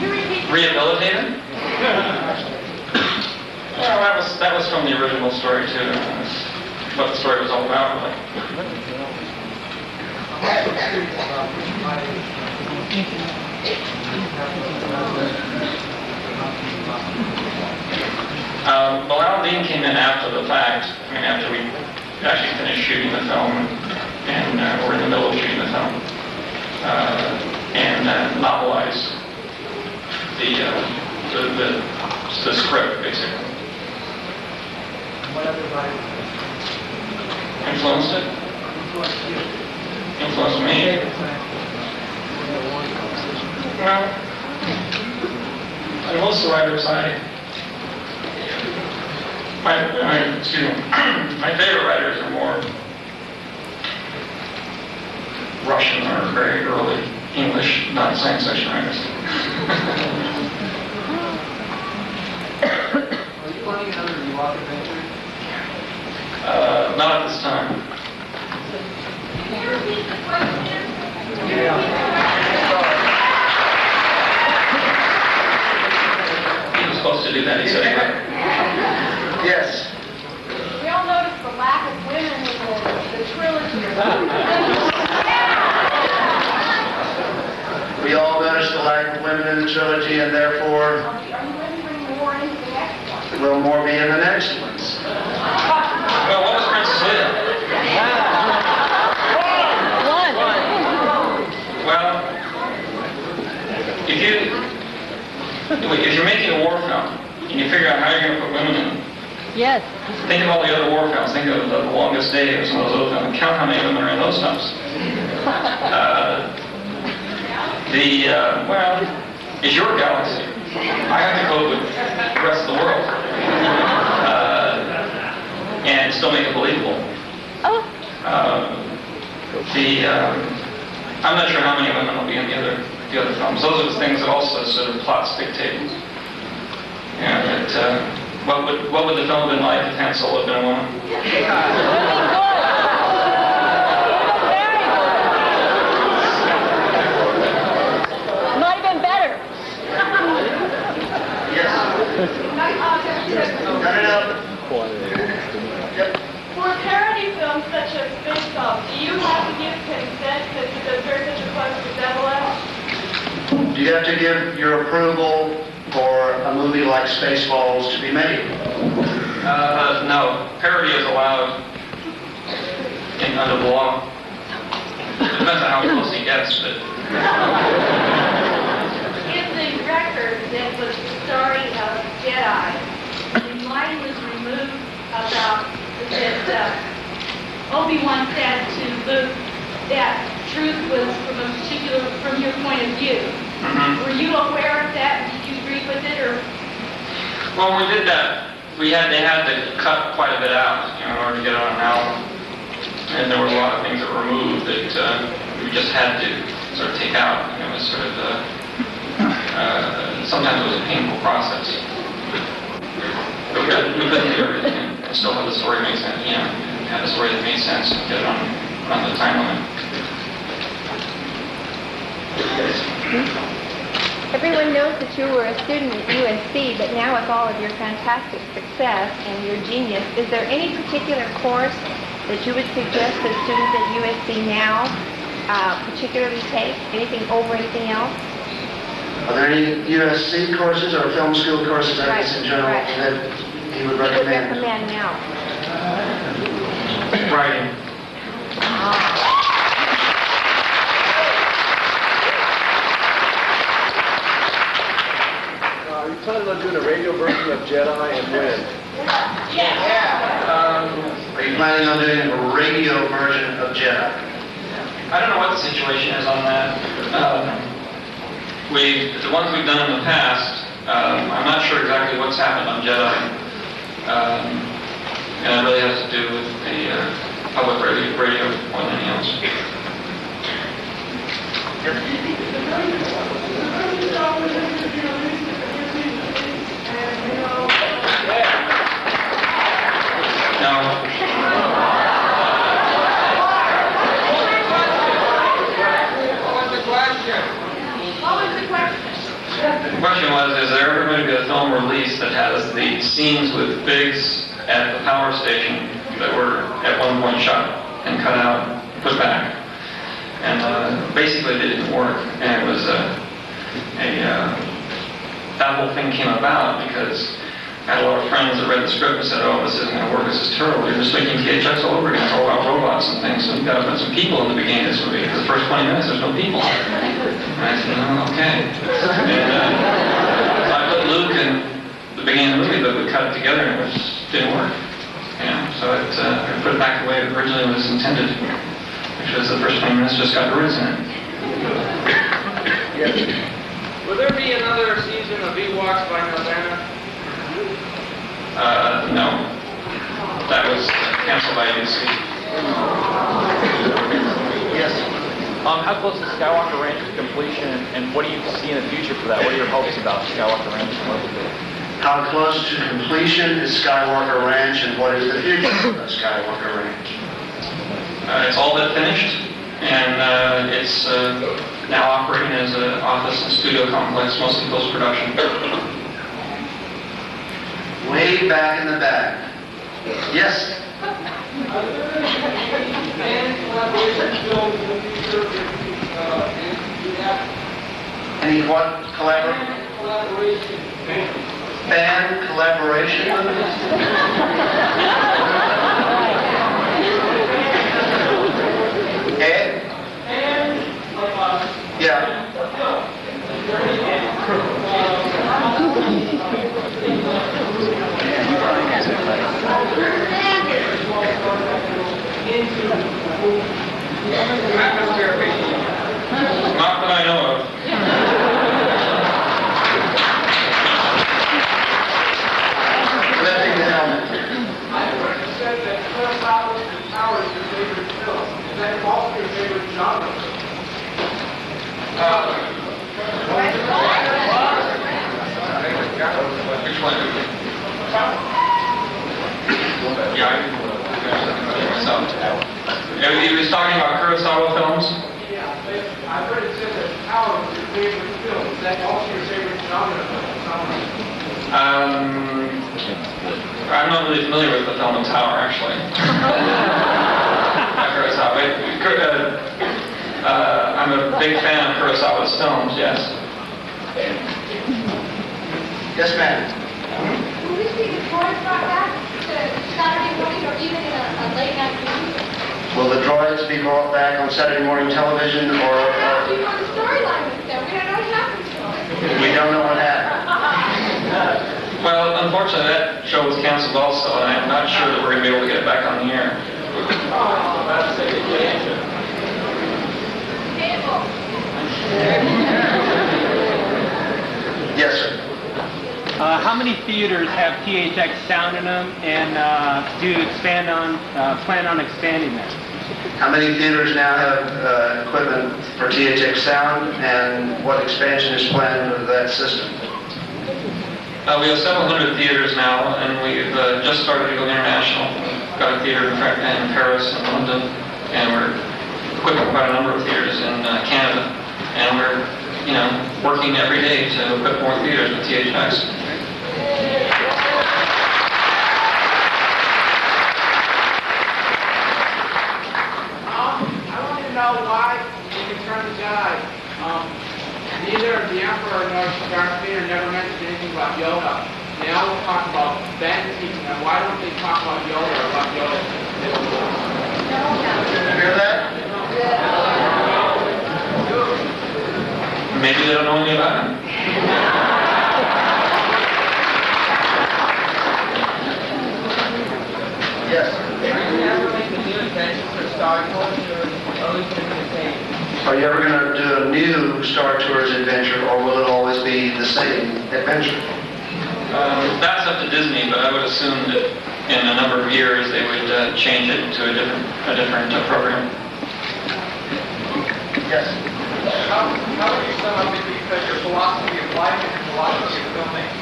[SPEAKER 10] to
[SPEAKER 9] Rehabilitate him? Well, that was from the original story too. That's what the story was all about. But the fact, I mean, after we actually finished shooting the film, and we're in the middle of shooting the film, and novelize the script, basically.
[SPEAKER 10] What other writers
[SPEAKER 9] Influenced it?
[SPEAKER 10] influenced you?
[SPEAKER 9] Influenced me? Well, and most of the writers my favorite writers are more Russian or very early English, not science fiction writers.
[SPEAKER 10] Are you planning another Ewok adventure?
[SPEAKER 9] Not at this time.
[SPEAKER 12] Can you repeat the question?
[SPEAKER 9] He was supposed to do that, he said he would.
[SPEAKER 3] Yes.
[SPEAKER 12] We all noticed the lack of women in the trilogy.
[SPEAKER 3] We all noticed the lack of women in the trilogy, and therefore
[SPEAKER 12] Are you going to bring more into the next one?
[SPEAKER 3] will more be in the next ones.
[SPEAKER 9] Well, what was Princess Leia? Well, if you're making a war film, and you figure out how you're going to put women in,
[SPEAKER 14] Yes.
[SPEAKER 9] think of all the other war films. Think of The Longest Day or some of those other films. Count how many women are in those films. Well, it's your galaxy. I have to cope with the rest of the world. And still make it believable.
[SPEAKER 14] Oh.
[SPEAKER 9] I'm not sure how many women will be in the other films. Those are the things that also sort of plots dictate. And what would the film have been like if Han Solo had been a woman?
[SPEAKER 14] Might have been better.
[SPEAKER 3] Yes. Cut it out. Yep.
[SPEAKER 12] For parody films such as Space Off, do you have to give consent to there's such a request for Devil X?
[SPEAKER 3] Do you have to give your approval for a movie like Spaceballs to be made?
[SPEAKER 9] No. Parody is allowed under the law. Depends on how close he gets, but...
[SPEAKER 12] In the record that was the story of Jedi, the line was removed about that Obi-Wan said to Luke that truth was from your point of view.
[SPEAKER 9] Mm-hmm.
[SPEAKER 12] Were you aware of that? Did you agree with it, or?
[SPEAKER 9] Well, when we did that, they had to cut quite a bit out, in order to get it on an album. And there were a lot of things that were removed that we just had to sort of take out. And it was sort of, sometimes it was a painful process. But we couldn't do everything. And still have the story make sense, have a story that made sense and get it on the time limit.
[SPEAKER 15] Everyone knows that you were a student at USC, but now with all of your fantastic success and your genius, is there any particular course that you would suggest that students at USC now particularly take? Anything over anything else?
[SPEAKER 3] Are there any USC courses or film school courses, I guess, in general, that you would recommend?
[SPEAKER 15] Now.
[SPEAKER 9] Writing.
[SPEAKER 2] Are you planning on doing a radio version of Jedi, and when?
[SPEAKER 3] Are you planning on doing a radio version of Jedi?
[SPEAKER 9] I don't know what the situation is on that. The ones we've done in the past, I'm not sure exactly what's happened on Jedi. And it really has to do with the public radio more than anything else. No. The question was, is there ever going to be a film release that has the scenes with Biggs at the power station that were at one point shot and cut out, put back? And basically they didn't work. And it was that whole thing came about because had a lot of friends that read the script and said, oh, this isn't going to work, this is terrible. You're just making THX all over again. It's all about robots and things. So you've got to put some people in the beginning of this movie. For the first 20 minutes, there's no people. And I said, no, okay. And so I put Luke in the beginning of the movie, but we cut it together and it didn't work. So I put it back the way it originally was intended, which was the first 20 minutes just got droids in it.
[SPEAKER 11] Yes. Will there be another season of Ewoks by Nelvana?
[SPEAKER 9] No. That was canceled by ABC.
[SPEAKER 1] Yes. How close is Skywalker Ranch to completion, and what do you see in the future for that? What are your hopes about Skywalker Ranch?
[SPEAKER 3] How close to completion is Skywalker Ranch, and what is the future of Skywalker Ranch?
[SPEAKER 9] It's all but finished, and it's now operating as an office and studio complex, mostly post-production.
[SPEAKER 3] Way back in the back. Yes? Any what collaboration? Fan collaboration? Ed? Yeah.
[SPEAKER 9] Not that I know of.
[SPEAKER 3] Lifting the helmet.
[SPEAKER 11] You said that Kurosawa and Power is your favorite film. Is that also your favorite genre?
[SPEAKER 9] Which one? Yeah, he was talking about Kurosawa films.
[SPEAKER 11] Yeah, I heard it said that Power was your favorite film. Is that also your favorite genre?
[SPEAKER 9] I'm not really familiar with the film Tower, actually. I'm a big fan of Kurosawa's films, yes.
[SPEAKER 3] Yes, ma'am.
[SPEAKER 12] Will we see the droids brought back to Saturday morning or even in a late night movie?
[SPEAKER 3] Will the droids be brought back on Saturday morning television, or...
[SPEAKER 12] We want the storyline with them. We don't know what happens to them.
[SPEAKER 3] We don't know what happened.
[SPEAKER 9] Well, unfortunately, that show was canceled also, and I'm not sure that we're going to be able to get it back on the air.
[SPEAKER 3] Yes, sir.
[SPEAKER 10] How many theaters have THX sound in them, and do you plan on expanding that?
[SPEAKER 3] How many theaters now have equipment for THX sound, and what expansion is planned of that system?
[SPEAKER 9] We have several hundred theaters now, and we've just started to go international. We've got a theater in Paris and London, and we're equipping quite a number of theaters in Canada. And we're, working every day to equip more theaters with THX.
[SPEAKER 11] I want to know why in Return of the Jedi, neither the Emperor nor Darth Vader never mentioned anything about Yoda. They always talk about Ben teaching them. Why don't they talk about Yoda or about Yoda?
[SPEAKER 3] You hear that?
[SPEAKER 9] Maybe they don't know anything about him.
[SPEAKER 3] Yes. Are you ever going to do a new Star Tours adventure, or will it always be the same adventure?
[SPEAKER 9] That's up to Disney, but I would assume that in a number of years they would change it to a different program.
[SPEAKER 3] Yes.
[SPEAKER 11] How would you sum up maybe your philosophy of life and your philosophy of filmmaking?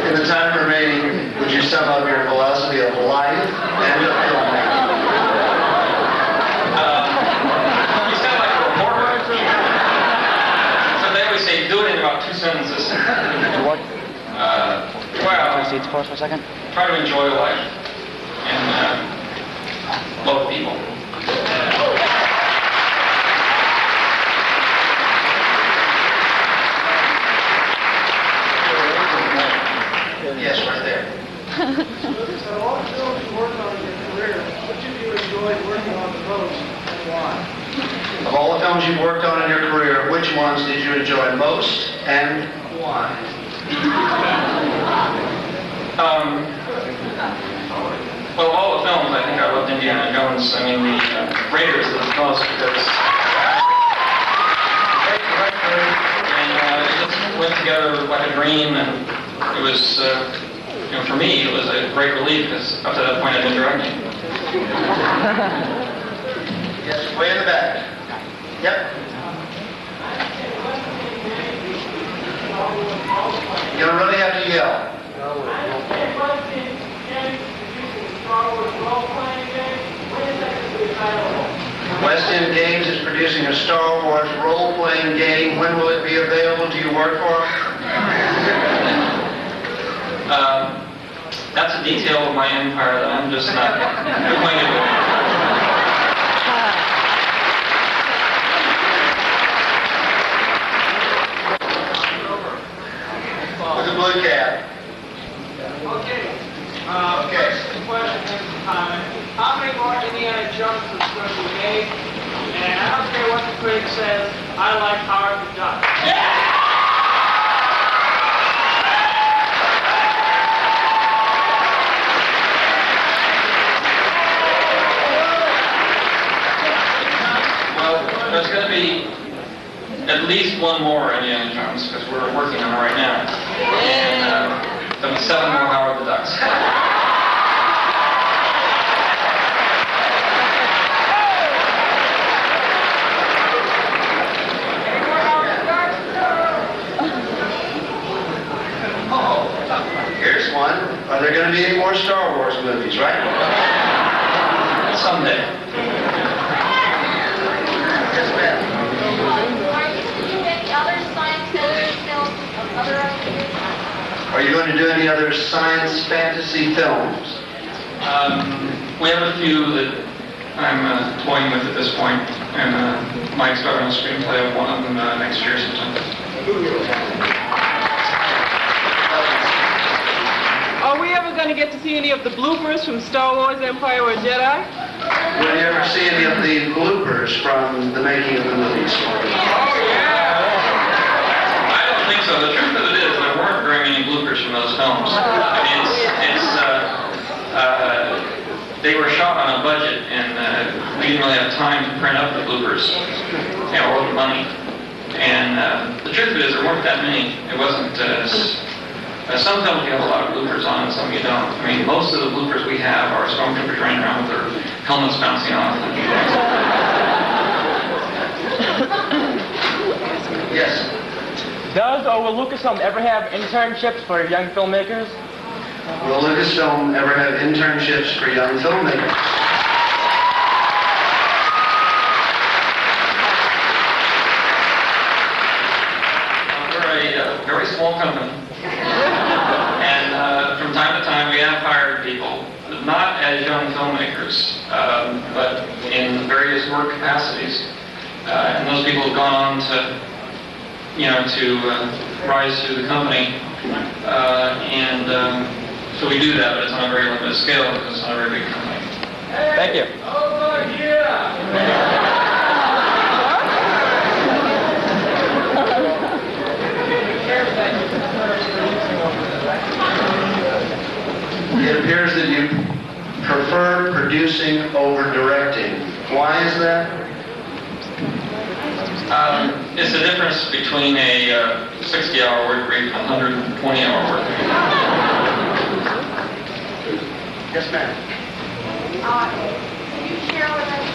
[SPEAKER 3] In the time remaining, would you sum up your philosophy of life and of filmmaking?
[SPEAKER 9] You sound like a reporter. So they always say, do it in about 2 sentences.
[SPEAKER 1] What?
[SPEAKER 9] Well,
[SPEAKER 1] seats for us for a second?
[SPEAKER 9] try to enjoy life and love people.
[SPEAKER 3] films you've worked on in your career, which ones did you enjoy most and why?
[SPEAKER 9] Well, all the films, I think I loved Indiana Jones. I mean, the Raiders the most because great director, and it just went together like a dream, and it was, for me, it was a great relief because up to that point I'd been directing.
[SPEAKER 3] Yes, way in the back. Yep. You're gonna really have to yell. West End Games is producing a Star Wars role-playing game. When will it be available? Do you work for it?
[SPEAKER 9] That's a detail of my empire that I'm just not acquainted with.
[SPEAKER 3] With the blue cap.
[SPEAKER 11] Okay.
[SPEAKER 3] Okay.
[SPEAKER 11] First question is how many more Indiana Jones is going to be made? And I don't care what the critic says, I like Howard the Duck.
[SPEAKER 9] Well, there's going to be at least one more Indiana Jones because we're working on it right now. And there'll be 7 more Howard the Ducks.
[SPEAKER 3] Here's one. Are there going to be any more Star Wars movies, right?
[SPEAKER 9] Someday.
[SPEAKER 3] Yes, ma'am.
[SPEAKER 12] Are you going to do any other science fiction films of other ideas?
[SPEAKER 3] Are you going to do any other science fantasy films?
[SPEAKER 9] We have a few that I'm toying with at this point, and Mike's got on a screenplay of one of them next year sometime.
[SPEAKER 11] Are we ever going to get to see any of the bloopers from Star Wars Empire or Jedi?
[SPEAKER 3] Will you ever see any of the bloopers from the making of the movies?
[SPEAKER 9] I don't think so. The truth of it is there weren't very many bloopers from those films. I mean, they were shot on a budget, and we didn't really have time to print up the bloopers, or the money. And the truth of it is there weren't that many. It wasn't some films you have a lot of bloopers on, and some you don't. I mean, most of the bloopers we have are stormtroopers running around with their helmets bouncing off.
[SPEAKER 3] Yes.
[SPEAKER 16] Does or will Lucasfilm ever have internships for young filmmakers?
[SPEAKER 3] Will Lucasfilm ever have internships for young filmmakers?
[SPEAKER 9] We're a very small company. And from time to time we have hired people, not as young filmmakers, but in various work capacities. And those people have gone on to, rise through the company. So we do that, but it's on a very limited scale because it's not a very big company.
[SPEAKER 16] Thank you.
[SPEAKER 11] Over here!
[SPEAKER 3] It appears that you prefer producing over directing. Why is that?
[SPEAKER 9] It's the difference between a 60-hour work week and a 120-hour work week.
[SPEAKER 3] Yes, ma'am.
[SPEAKER 12] Can you share with us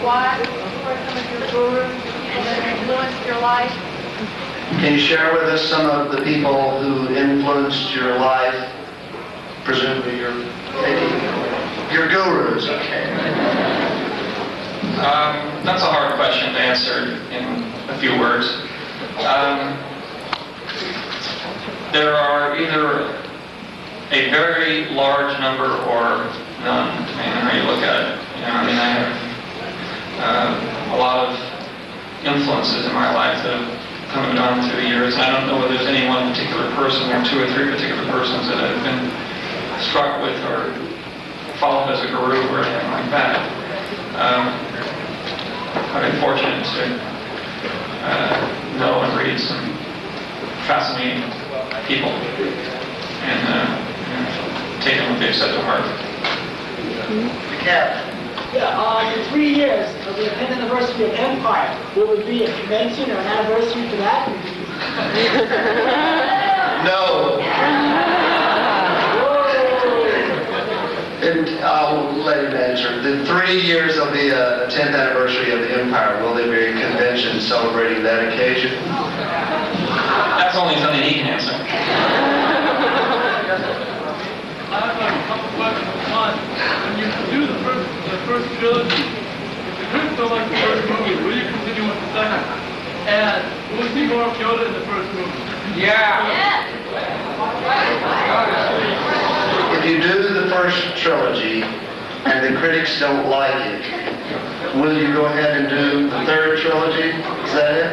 [SPEAKER 12] what were some of your gurus that influenced your life?
[SPEAKER 3] Can you share with us some of the people who influenced your life? Presumably your gurus, okay.
[SPEAKER 9] That's a hard question to answer in a few words. There are either a very large number or none, depending on how you look at it. I have a lot of influences in my life that have come and gone through the years. I don't know whether there's any one particular person or 2 or 3 particular persons that I've been struck with or followed as a guru or anything like that. I've been fortunate to know and read some fascinating people and take them a big set to heart.
[SPEAKER 10] Yeah, in 3 years of the 10th anniversary of Empire, will there be a convention or an anniversary for that?
[SPEAKER 3] No. And I'll let him answer. The 3 years of the 10th anniversary of the Empire, will there be a convention celebrating that occasion?
[SPEAKER 9] That's only something he can answer.
[SPEAKER 13] I have a couple questions. One, when you do the first trilogy, if the critics don't like the first movie, will you continue with the second? And will we see more of Yoda in the first movie?
[SPEAKER 14] Yeah.
[SPEAKER 3] If you do the first trilogy and the critics don't like it, will you go ahead and do the third trilogy? Is that it?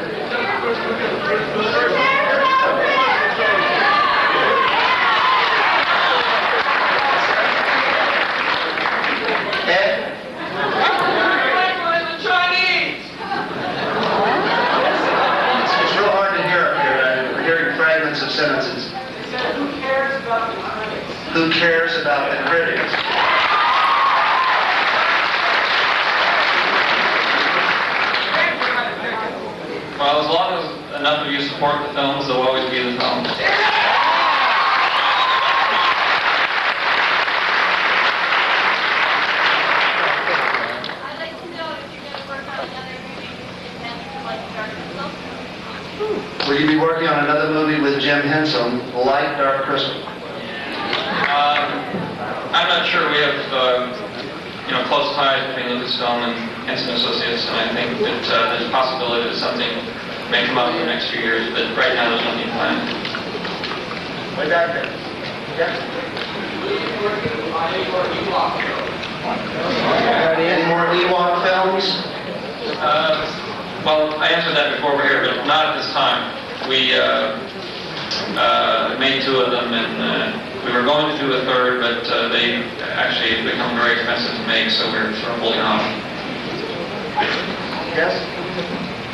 [SPEAKER 3] Ed? It's real hard to hear up here. I'm hearing fragments of sentences.
[SPEAKER 10] Who cares about the critics?
[SPEAKER 3] Who cares about the critics?
[SPEAKER 9] Well, as long as enough of you support the films, there'll always be the films.
[SPEAKER 12] I'd like to know if you're going to work on another movie with Jim Henson like Dark Crystal.
[SPEAKER 3] Will you be working on another movie with Jim Henson, like Dark Crystal?
[SPEAKER 9] I'm not sure. We have close ties between Lucasfilm and Henson Associates, and I think that there's a possibility that something may come out in the next few years, but right now there's nothing planned.
[SPEAKER 3] Way back there. Any more Ewok films?
[SPEAKER 9] Well, I answered that before we're here, but not at this time. We made 2 of them, and we were going to do a third, but they actually have become very expensive to make, so we're sort of holding off.
[SPEAKER 3] Yes?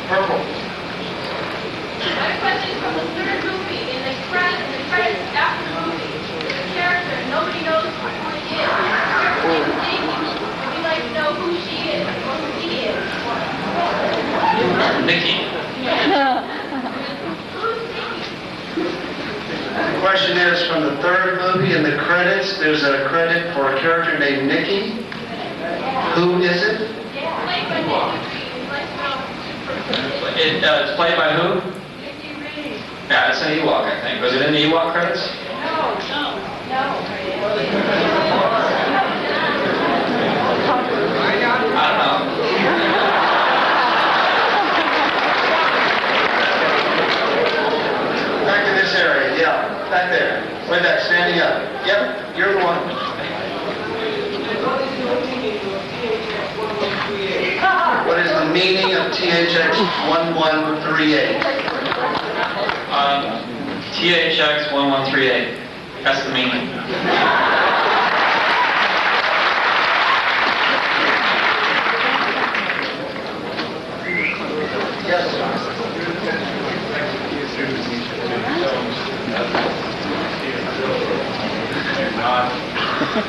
[SPEAKER 3] Purple.
[SPEAKER 12] My question is from the third movie, in the credits after the movie, there's a character, nobody knows who he is. Her name is Nikki. We'd like to know who she is, or who he is.
[SPEAKER 9] Nikki.
[SPEAKER 12] Who's Nikki?
[SPEAKER 3] The question is, from the third movie in the credits, there's a credit for a character named Nikki. Who is it?
[SPEAKER 12] Yeah, played by Nikki Reed. We'd like to know who
[SPEAKER 9] It's played by who?
[SPEAKER 12] Nikki Reed.
[SPEAKER 9] Yeah, it's an Ewok, I think. Was it in the Ewok credits?
[SPEAKER 12] No.
[SPEAKER 9] I don't know.
[SPEAKER 3] Back in this area, yeah. Back there. Way back, standing up. Yep, you're the one. What is the meaning of THX 1138?
[SPEAKER 9] THX 1138. That's the meaning.
[SPEAKER 3] Yes.
[SPEAKER 17] And not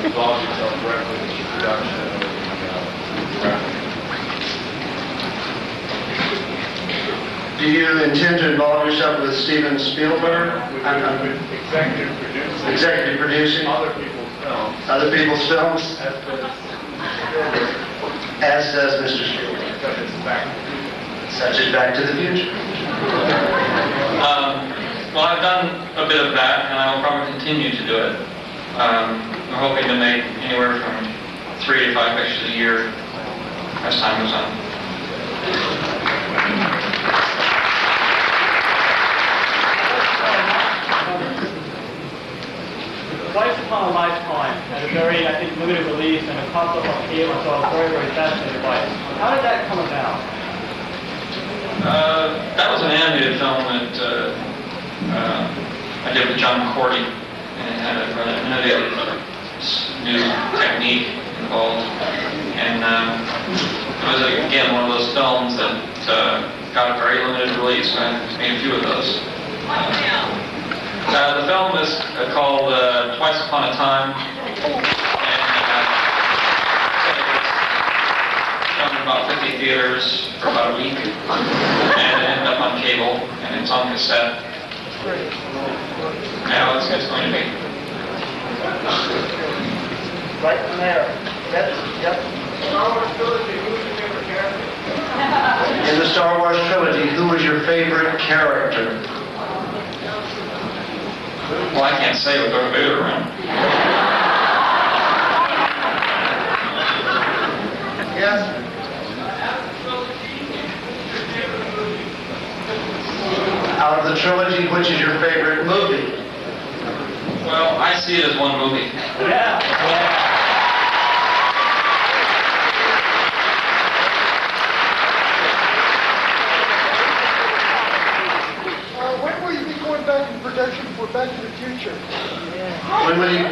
[SPEAKER 17] involve yourself directly in the production
[SPEAKER 3] Do you intend to involve yourself with Steven Spielberg?
[SPEAKER 17] executive producing.
[SPEAKER 3] Executive producing?
[SPEAKER 17] Other people's films.
[SPEAKER 3] Other people's films?
[SPEAKER 17] As does
[SPEAKER 3] As does
[SPEAKER 17] Spielberg.
[SPEAKER 3] Mr. Spielberg.
[SPEAKER 17] Because it's back.
[SPEAKER 3] Such as Back to the Future.
[SPEAKER 9] Well, I've done a bit of that, and I will probably continue to do it. We're hoping to make anywhere from 3 to 5 pictures a year as time goes on.
[SPEAKER 10] Twice Upon a Lifetime had a very, I think, limited release and a concept on cable, so I was very, very fascinated by it. How did that come about?
[SPEAKER 9] That was an animated film that I did with John Cordy, and it had a rather innovative new technique involved. And was, again, one of those films that got a very limited release, and I made a few of those. The film is called Twice Upon a Time, and filmed in about 50 theaters for about a week, and it ended up on cable, and it's on cassette. Now it's going to be.
[SPEAKER 3] Right from there. Yep. In the Star Wars trilogy, who was your favorite character?
[SPEAKER 9] Well, I can't say with Darth Vader around.
[SPEAKER 3] Yes. Out of the trilogy, which is your favorite movie?
[SPEAKER 9] Well, I see it as one movie.
[SPEAKER 3] Yeah.
[SPEAKER 18] When will you be going back in production for Back to the Future?
[SPEAKER 3] When will you?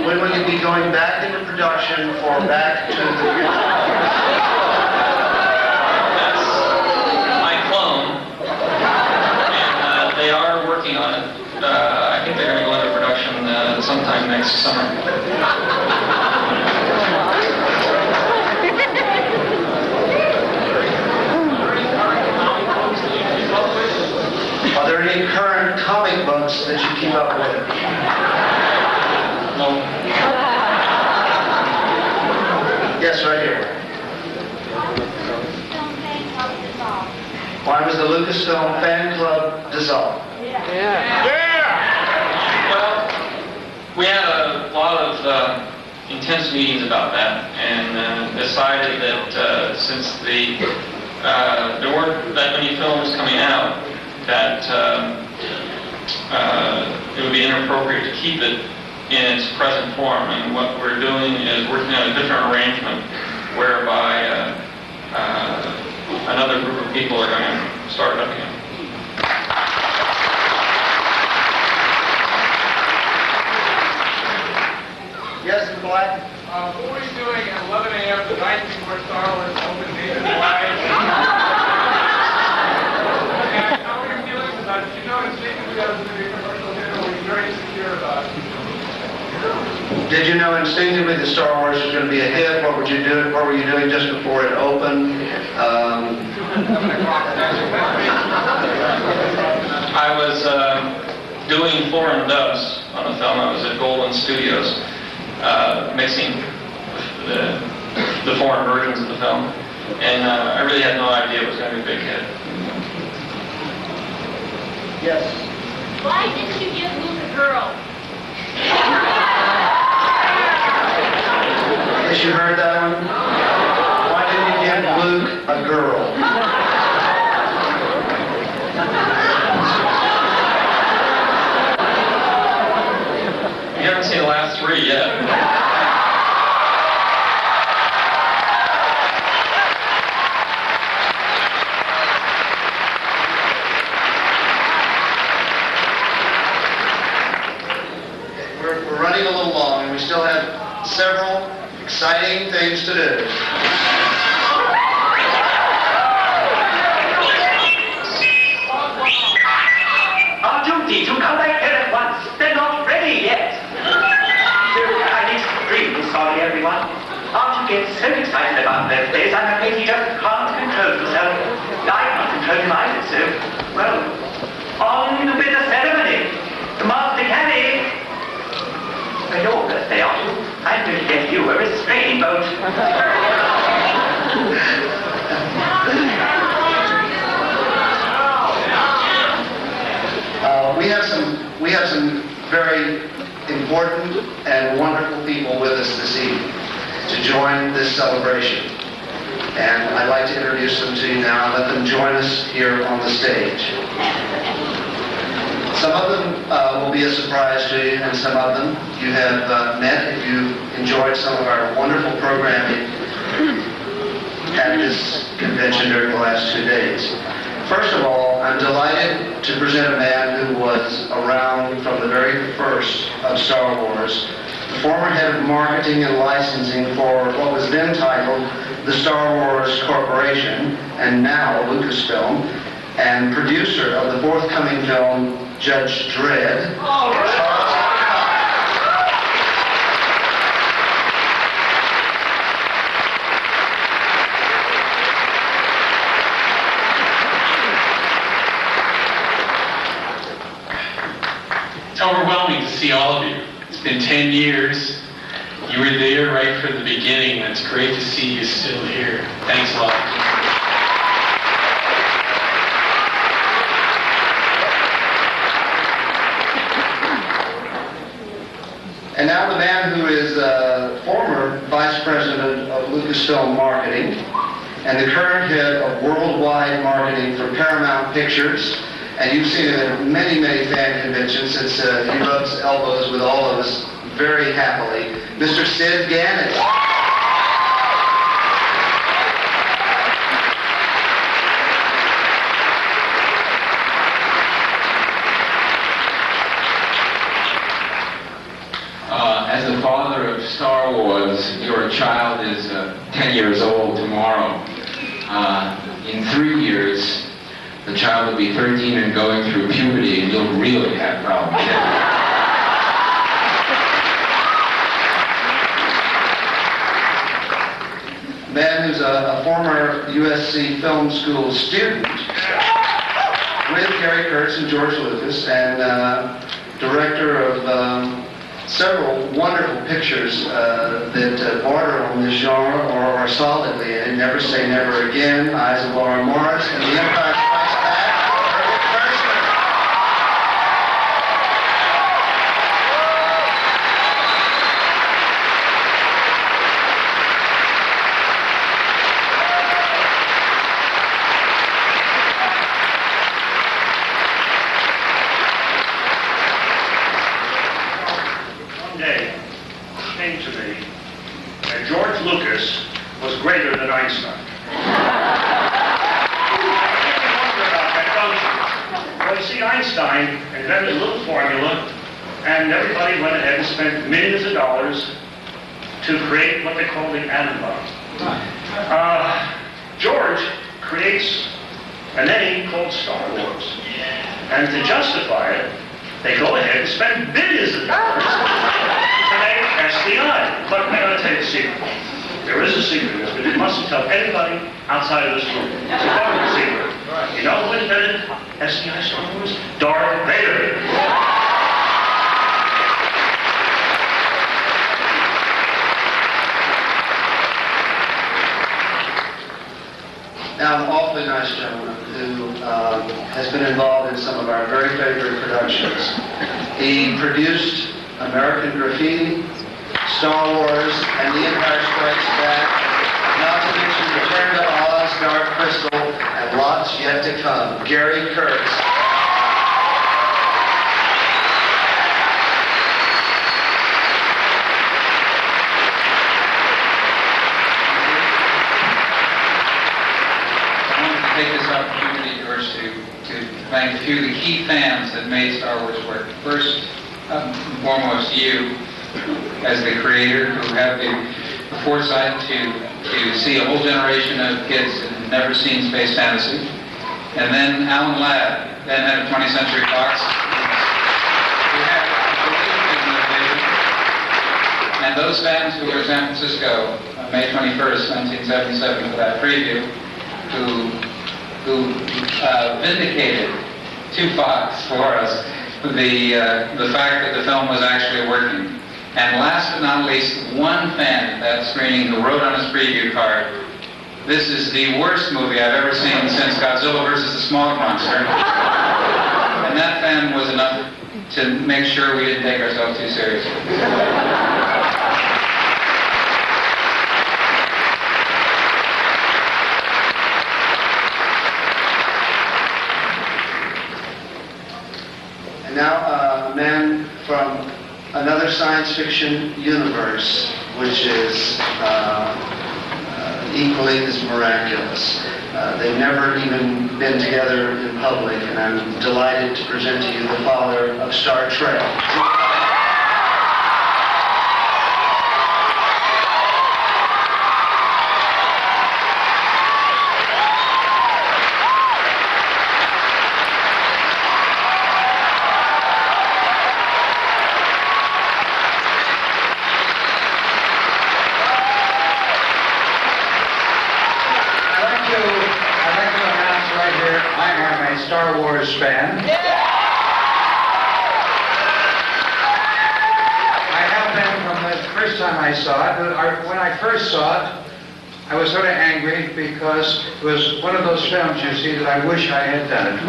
[SPEAKER 3] When will you be going back into production for Back to the Future?
[SPEAKER 9] That's my clone, and they are working on it. I think they're going to go into production sometime next summer.
[SPEAKER 3] Are there any current comic books that you keep up with?
[SPEAKER 9] No.
[SPEAKER 3] Yes, right here. Why was the Lucasfilm fan club dissolved?
[SPEAKER 9] Well, we had a lot of intense meetings about that, and decided that since there weren't that many films coming out, that it would be inappropriate to keep it in its present form. And what we're doing is working on a different arrangement whereby another group of people are going to start it up again.
[SPEAKER 3] Yes, in black.
[SPEAKER 11] What were you doing at 11 a.m. the night before Star Wars opened nationwide? And how were your feelings about it? Did you know instinctively that was going to be a commercial hit, or were you very insecure about it?
[SPEAKER 3] Did you know instinctively that Star Wars was going to be a hit? What were you doing? What were you doing just before it opened?
[SPEAKER 9] I was doing foreign dubs on the film. I was at Golden Studios, mixing the foreign versions of the film, and I really had no idea it was going to be a big hit.
[SPEAKER 3] Yes.
[SPEAKER 12] Why didn't you give Luke a girl?
[SPEAKER 3] Yes, you heard that one? Why didn't you give Luke a girl?
[SPEAKER 9] You haven't seen the last three yet.
[SPEAKER 3] We're running a little long, and we still have several exciting things to do.
[SPEAKER 4] Our duty to come back here at once. They're not ready yet. I'm extremely sorry, everyone. Archie gets so excited about birthdays, I'm afraid he just can't control himself. I can't control him either, so, well, on with the ceremony. Master Canny. For your birthday, Archie, I'm going to get you a restraining boat.
[SPEAKER 3] We have some very important and wonderful people with us this evening to join this celebration. And I'd like to introduce them to you now and let them join us here on the stage. Some of them will be a surprise to you, and some of them you have met if you enjoyed some of our wonderful programming at this convention during the last 2 days. First of all, I'm delighted to present a man who was around from the very first of Star Wars, the former head of marketing and licensing for what was then titled the Star Wars Corporation, and now Lucasfilm, and producer of the forthcoming film, Judge Dredd.
[SPEAKER 19] It's overwhelming to see all of you. It's been 10 years. You were there right from the beginning. It's great to see you still here. Thanks a lot.
[SPEAKER 3] And now the man who is former Vice President of Lucasfilm Marketing and the current head of worldwide marketing for Paramount Pictures. And you've seen him at many, many fan conventions since he rubs elbows with all of us very happily. Mr. Sid Gannett.
[SPEAKER 20] As the father of Star Wars, your child is 10 years old tomorrow. In 3 years, the child will be 13 and going through puberty, and you'll really have problems.
[SPEAKER 3] Man who's a former USC Film School student with Gary Kurtz and George Lucas, and director of several wonderful pictures that border on this genre or are solidly in it. Never Say Never Again, Eyes of Laura Morris, and The Empire Strikes Back.
[SPEAKER 21] Lucas was greater than Einstein. Well, you see, Einstein invented a little formula, and everybody went ahead and spent millions of dollars to create what they call the atom bomb. George creates an entity called Star Wars. And to justify it, they go ahead and spend billions of dollars to make SDI. But I gotta tell you a secret. There is a secret in this, but you mustn't tell anybody outside of this room. It's a government secret. You know who invented SDI Star Wars? Darth Vader.
[SPEAKER 3] Now, an awfully nice gentleman who has been involved in some of our very favorite productions. He produced American Graffiti, Star Wars, and The Empire Strikes Back, not to mention Return to Oz, Dark Crystal, and lots yet to come. Gary Kurtz.
[SPEAKER 20] Take this opportunity, George, to thank a few of the key fans that made Star Wars work. First and foremost, you, as the creator, who have the foresight to see a whole generation of kids that had never seen space fantasy. And then Alan Ladd, then head of 20th Century Fox, who had a belief in the vision. And those fans who were in San Francisco on May 21st, 1977, for that preview, who vindicated to Fox for us the fact that the film was actually working. And last but not least, one fan at that screening who wrote on his preview card, "This is the worst movie I've ever seen since Godzilla vs. the Smog Monster." And that fan was enough to make sure we didn't take ourselves too seriously.
[SPEAKER 3] And now a man from another science fiction universe, which is equally as miraculous. They've never even been together in public, and I'm delighted to present to you the father of Star Trek.
[SPEAKER 20] Star Wars fan. I have been from the first time I saw it. When I first saw it, I was sort of angry because it was one of those films, you see, that I wish I had done it.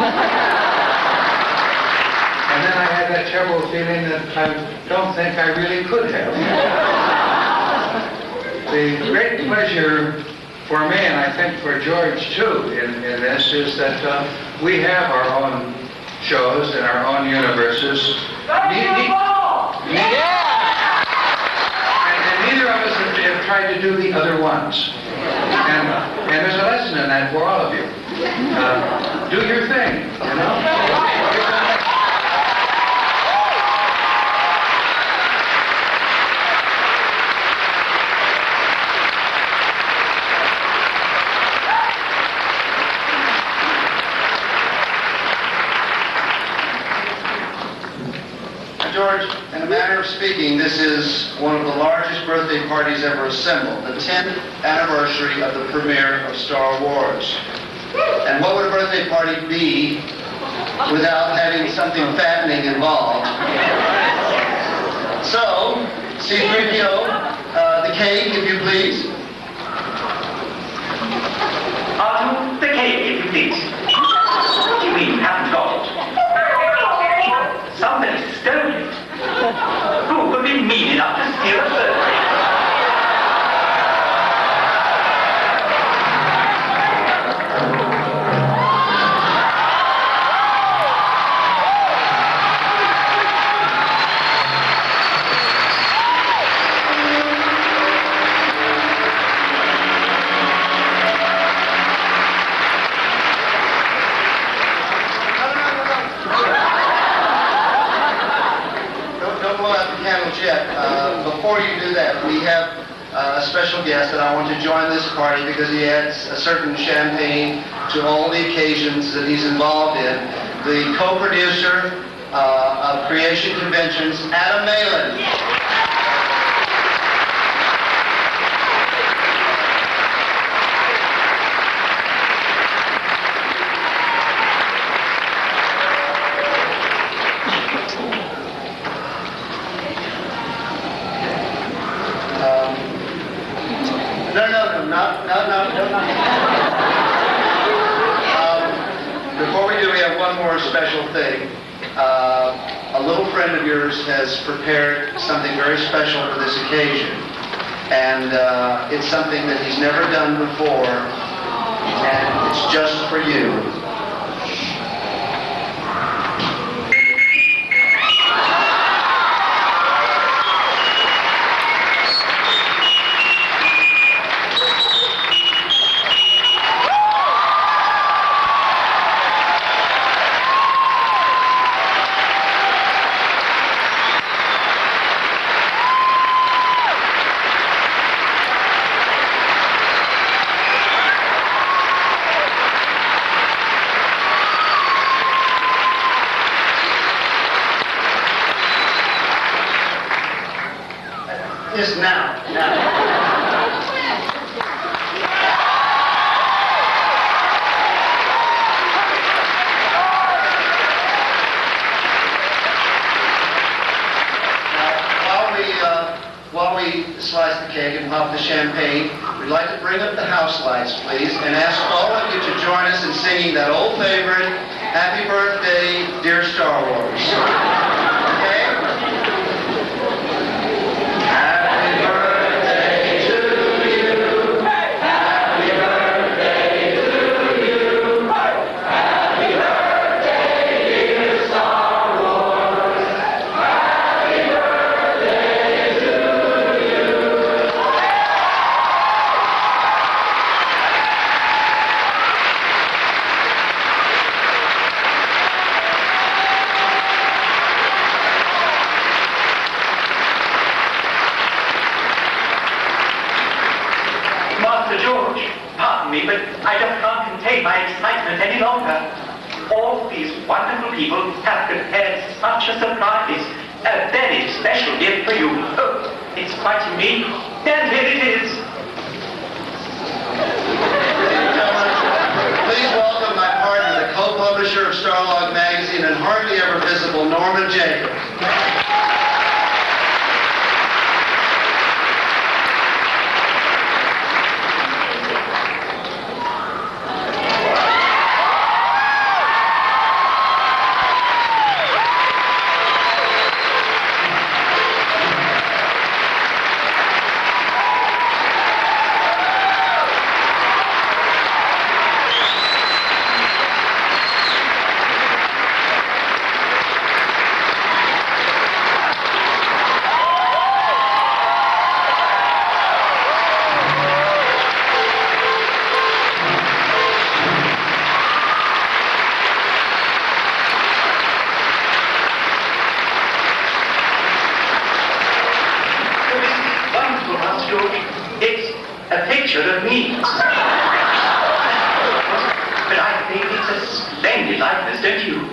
[SPEAKER 20] And then I had that terrible feeling that I don't think I really could have. The great pleasure for me, and I think for George too, in this, is that we have our own shows and our own universes. And neither of us have tried to do the other ones. And there's a lesson in that for all of you. Do your thing, you know?
[SPEAKER 3] George, in a manner of speaking, this is one of the largest birthday parties ever assembled, the 10th anniversary of the premiere of Star Wars. And what would a birthday party be without having something fattening involved? So, C-3PO, the cake, if you please.
[SPEAKER 4] The cake, if you please. What do you mean you haven't got it? Somebody stole it. Who could be mean enough to steal a birthday?
[SPEAKER 3] Before you do that, we have a special guest that I want to join this party because he adds a certain champagne to all the occasions that he's involved in. The co-producer of Creation Conventions, Adam Malin. Before we do, we have one more special thing. A little friend of yours has prepared something very special for this occasion. And it's something that he's never done before. And it's just for you. Yes, now. While we slice the cake and pop the champagne, we'd like to bring up the house lights, please, and ask all of you to join us in singing that old favorite, Happy Birthday, Dear Star Wars. Okay? Happy birthday to you. Happy birthday to you. Happy birthday, dear Star Wars. Happy birthday to you.
[SPEAKER 4] contain my excitement any longer. All these wonderful people have prepared such a surprise, a very special gift for you. Oh, it's quite unique, and here it is.
[SPEAKER 3] Please welcome my partner, the co-publisher of Starlog magazine and hardly ever visible, Norman Jacobs.
[SPEAKER 4] It's a picture of me. But I think it's a splendid likeness, don't you?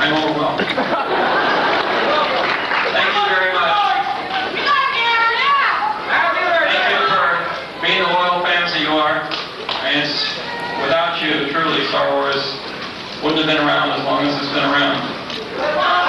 [SPEAKER 9] I'm overwhelmed. Thank you very much. Thank you for being the loyal fans that you are. And it's, without you, truly, Star Wars wouldn't have been around as long as it's been around.